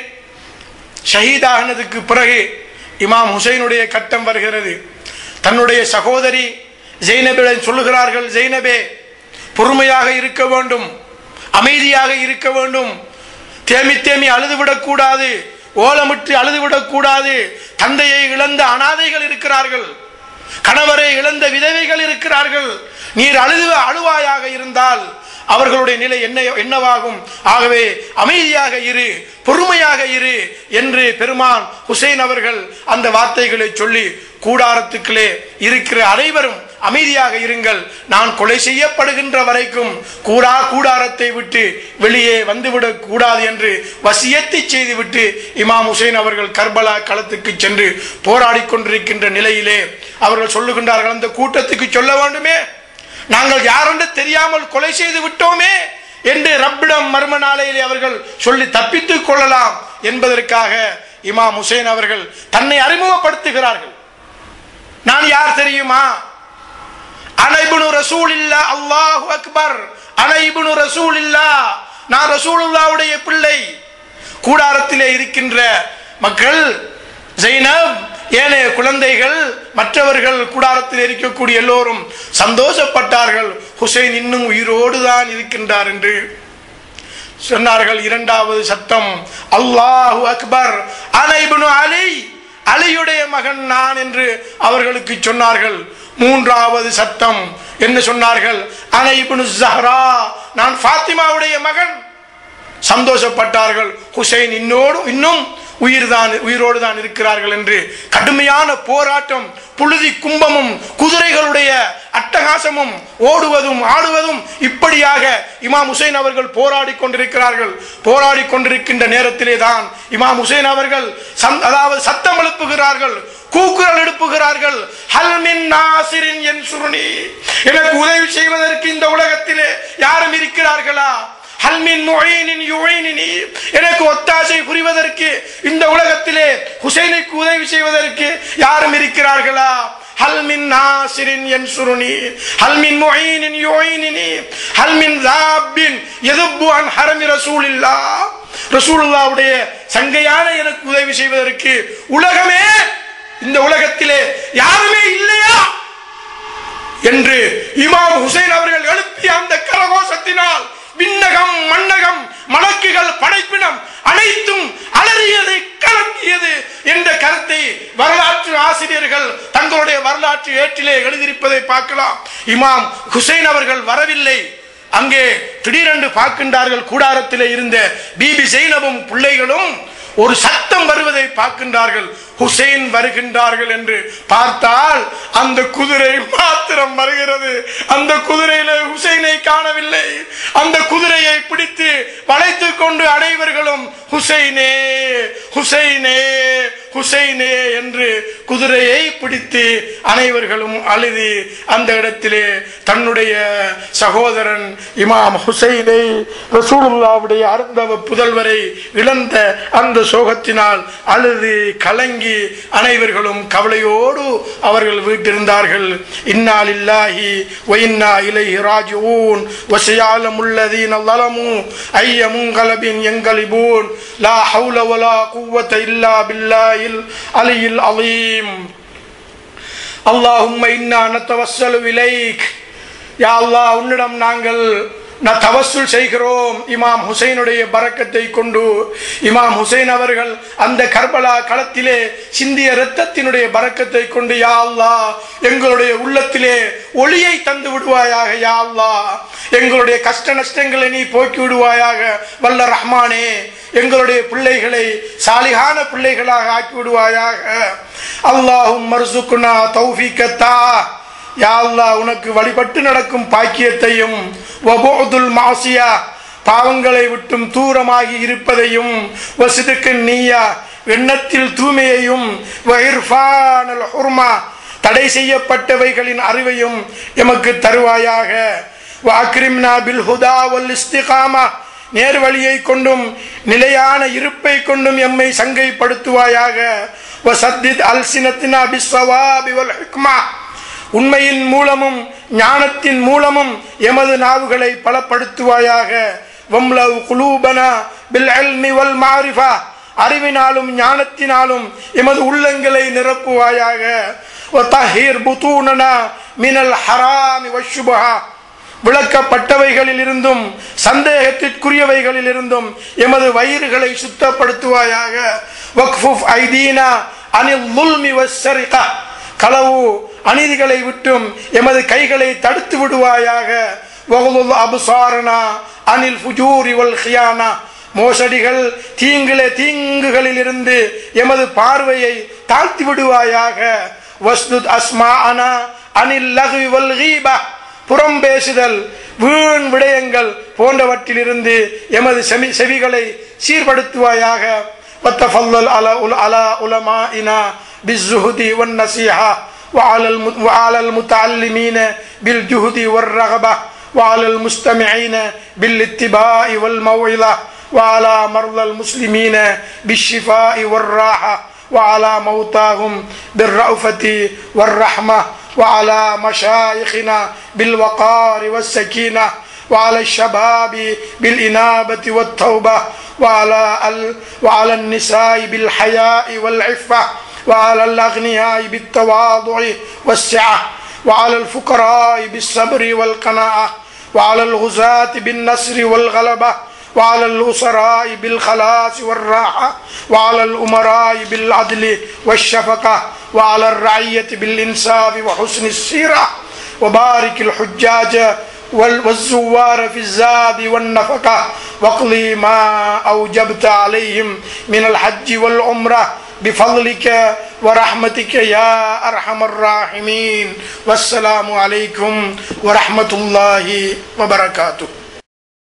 ஷஹீதானதுக்கு பிறகு இமாம் ஹுசைனுடைய கட்டம் வருகிறது. தன்னுடைய சகோதரி ஜெய்னபிடம் சொல்லுகிறார்கள், ஜெய்னபே பொறுமையாக இருக்க வேண்டும், அமைதியாக இருக்க வேண்டும், தேமி அழுதுவிடக்கூடாது, ஓலமிட்டு அழுதுவிடக்கூடாது. தந்தையை இழந்த அனாதைகள் இருக்கிறார்கள், கணவரை இழந்த விதவைகள் இருக்கிறார்கள். நீர் அழுவாயாக இருந்தால் அவர்களுடைய நிலை என்னவாகும்? ஆகவே அமைதியாக இரு, பொறுமையாக இரு என்று பெருமான் ஹுசைன் அவர்கள் அந்த வார்த்தைகளை சொல்லி கூடாரத்துக்களே இருக்கிற அனைவரும் அமைதியாக இருங்கள், நான் கொலை செய்யப்படுகின்ற வரைக்கும் கூடாரத்தை விட்டு வெளியே வந்துவிடக் கூடாது என்று வசியத்தை செய்துவிட்டு இமாம் ஹுசைன் அவர்கள் கர்பலா களத்துக்கு சென்று போராடி கொண்டிருக்கின்ற நிலையிலே அவர்கள் சொல்லுகின்றார்கள், அந்த கூட்டத்துக்கு சொல்ல வேண்டுமே, நாங்கள் யாரென்று தெரியாமல் கொலை செய்து விட்டோமே என்று ரப்பிடம் மர்ம நாளையிலே அவர்கள் சொல்லி தப்பித்துக் கொள்ளலாம் என்பதற்காக இமாம் ஹுசைன் அவர்கள் தன்னை அறிமுகப்படுத்துகிறார்கள். நான் யார் தெரியுமா? அன இப்னு ரசூலில்லாஹ், அல்லாஹு அக்பர், அன இப்னு ரசூலில்லாஹ், நான் ரசூலுல்லாஹ்வுடைய பிள்ளை. கூடாரத்திலே இருக்கின்ற மக்கள், ஜைனப், ஏனைய குழந்தைகள், மற்றவர்கள், கூடாரத்தில் இருக்கக்கூடிய எல்லோரும் சந்தோஷப்பட்டார்கள். ஹுசைன் இன்னும் உயிரோடு தான் இருக்கின்றார் என்று சொன்னார்கள். இரண்டாவது சத்தம் அல்லாஹு அக்பர், அன இப்னு அலி, அலியுடைய மகன் நான் என்று அவர்களுக்கு சொன்னார்கள். மூன்றாவது சத்தம் என்ன சொன்னார்கள்? அன இப்னு ஸஹ்ரா, நான் ஃபாத்திமாவுடைய மகன். சந்தோஷப்பட்டார்கள். ஹுசைன் இன்னும் உயிரோடு தான் இருக்கிறார்கள் என்று கடுமையான போராட்டம், புழுதி கும்பமும் குதிரைகளுடைய அட்டகாசமும் ஓடுவதும் ஆடுவதும் இப்படியாக இமாம் ஹுசைன் அவர்கள் போராடி கொண்டிருக்கிறார்கள். போராடி கொண்டிருக்கின்ற நேரத்திலே தான் இமாம் ஹுசைன் அவர்கள் அதாவது சத்தம் எழுப்புகிறார்கள், கூக்குரல் எழுப்புகிறார்கள். ஹல் மின் நாசிரின் யன்சுருனி, எனக்கு உதவி செய்வதற்கு இந்த உலகத்திலே யாரும் இருக்கிறார்களா? ஹல் மின் முஈனின் யுஈனினி, எனக்கு ஒத்தாசை புரிவதற்கு இந்த உலகத்திலே ஹுசைனுக்கு உதவி செய்வதற்கு யாரும் இருக்கிறார்களா? ஹல் மின் நாசிரின் யன்சுருனி ஹல் மின் முஈனின் யுஈனினி ஹல் மின் ஸாபின் யதுப்பு அன் ஹரமி ரசூலில்லாஹ், ரசூலுல்லாஹ்வுடைய சங்கையான எனக்கு உதவி செய்வதற்கு உலகமே இந்த உலகத்திலே யாருமே இல்லையா என்று இமாம் ஹுசைன் அவர்கள் எழுப்பிய அந்த கரகோஷத்தினால் விண்ணகம் மண்ணகம் மலக்குகள் படைப்பினம் அனைத்தும் அலறியது கலங்கியது என்ற கருத்தை வரலாற்று ஆசிரியர்கள் தங்களுடைய வரலாற்று ஏட்டிலே எழுதியிருப்பதை பார்க்கலாம். இமாம் ஹுசைன் அவர்கள் வரவில்லை. அங்கே திடீரென்று பார்க்கின்றார்கள், கூடாரத்திலே இருந்த பிபி ஜெய்னபும் பிள்ளைகளும் ஒரு சத்தம் வருவதை பார்க்கின்றார்கள். ஹுசைன் வருகின்றார்கள் என்று பார்த்தால் அந்த குதிரை மாத்திரம் வருகிறது. அந்த குதிரையில ஹுசைனை காணவில்லை. அந்த குதிரையை பிடித்து வளைத்துக் கொண்டு அனைவர்களும் ஹுசைனே ஹுசைனே ஹுசைனே என்று குதிரையை பிடித்து அனைவர்களும் அழுதி அந்த இடத்திலே தன்னுடைய சகோதரன் இமாம் ஹுசைனை, ரசூலுல்லாஹ்வுடைய அருந்தவ புதல்வரை இழந்த அந்த சோகத்தினால் அழுது கலங்கி அனைவர்களும் கவலையோடு அவர்கள் வீட்டிருந்தார்கள். இன்னா லில்லாஹி வ இன்னா இலைஹி ராஜிஊன் வஸயஅலமுல் லதீன ஸலமு ஐய முன்கலபின் யன்கலிபூன் லா ஹவுல வலா குவத இல்லா பில்லாஹில் அலியில் அலீம். அல்லாஹும்ம இன்னா நதவஸ்ஸலு இலைக், யா அல்லாஹ் உன்னிடம் நாங்கள் தவஸ்ஸுல் செய்கிறோம் இமாம் ஹுசைனுடைய பரக்கத்தை கொண்டு. இமாம் ஹுசைன் அவர்கள் அந்த கர்பலா களத்திலே சிந்திய இரத்தத்தினுடைய பரக்கத்தை கொண்டு யா அல்லாஹ் எங்களுடைய உள்ளத்திலே ஒளியை தந்து விடுவாயாக. யா அல்லாஹ் எங்களுடைய கஷ்ட நஷ்டங்களை நீ போக்கி விடுவாயாக. வல்ல ரஹ்மானே எங்களுடைய பிள்ளைகளை சாலிகான பிள்ளைகளாக ஆக்கி விடுவாயாக. அல்லாஹும் மர்சுக்குனா தௌஃபீகத்தா, யா அல்லாஹ் உனக்கு வழிபட்டு நடக்கும் பாக்கியத்தையும், வபுதுல் மாசியா பாவங்களை விட்டும் தூரமாகி இருப்பதையும், வசிதுக்கு நீயா எண்ணத்தில் தூய்மையையும், வஇர்ஃபானல் ஹுர்மா தடை செய்யப்பட்டவைகளின் அறிவையும் எமக்கு தருவாயாக. வஅக்ரிம்னா பில் ஹுதா வல் இஸ்திகாமா நேர்வழியை கொண்டும் நிலையான இருப்பை கொண்டும் எம்மை சங்கைப்படுத்துவாயாக. வசத்தித் அல்சினத்தினா பிஸ்ஸவாபி வல் ஹிக்மா உண்மையின் மூலமும் ஞானத்தின் மூலமும் எமது நாவுகளை பலப்படுத்துவாயாக. வம்லவ் குலூபனா பில் இல்மி வல் மாரிஃபா அறிவினாலும் ஞானத்தினாலும் எமது உள்ளங்களை நிரப்புவாயாக. வதஹீர் புதூனனா மினல் ஹராமி வஷ்ஷுபஹா விளக்கப்பட்டவைகளில் இருந்தும் சந்தேகத்திற்குரியவைகளில் இருந்தும் எமது வயிறுகளை சுத்தப்படுத்துவாயாக. வக்ஃபுஃப் ஐதீனா அனில் லுல்மி வஸ்ஸரிகா களவு அநீதிகளை விட்டும் எமது கைகளை தடுத்து விடுவாயாக. வகுலுல் அப்சாரனா அனில் ஃபுஜூரி வல் கியானா மோசடிகள் தீங்குகளில் இருந்து எமது பார்வையை தாழ்த்தி விடுவாயாக. வஸ்துத் அஸ்மாஅனா அனில் லஹ்வி வல் கீபா புறம் பேசுதல் வீண் விடயங்கள் போன்றவற்றிலிருந்து எமது செவிகளை சீர்படுத்துவாயாக. வத்தஃபல்லல் அலா உலமாஇனா பிஸ்ஸுஹதி வன் நஸீஹா وعلى المتعلمين بالجهد والرغبة وعلى المستمعين بالاتباع والموعظة وعلى مرضى المسلمين بالشفاء والراحة وعلى موتاهم بالرأفة والرحمة وعلى مشايخنا بالوقار والسكينة وعلى الشباب بالإنابة والتوبة وعلى النساء بالحياء والعفة وعلى الأغنياء بالتواضع والسعة وعلى الفقراء بالصبر والقناعة وعلى الغزاة بالنصر والغلبة وعلى الأسراء بالخلاص والراحة وعلى الأمراء بالعدل والشفقة وعلى الرعية بالإنصاف وحسن السيرة وبارك الحجاج والزوار في الزاد والنفقة واقضي ما أوجبت عليهم من الحج والعمرة بفضلك ورحمتك يا أرحم الراحمين. والسلام عليكم ورحمة الله وبركاته.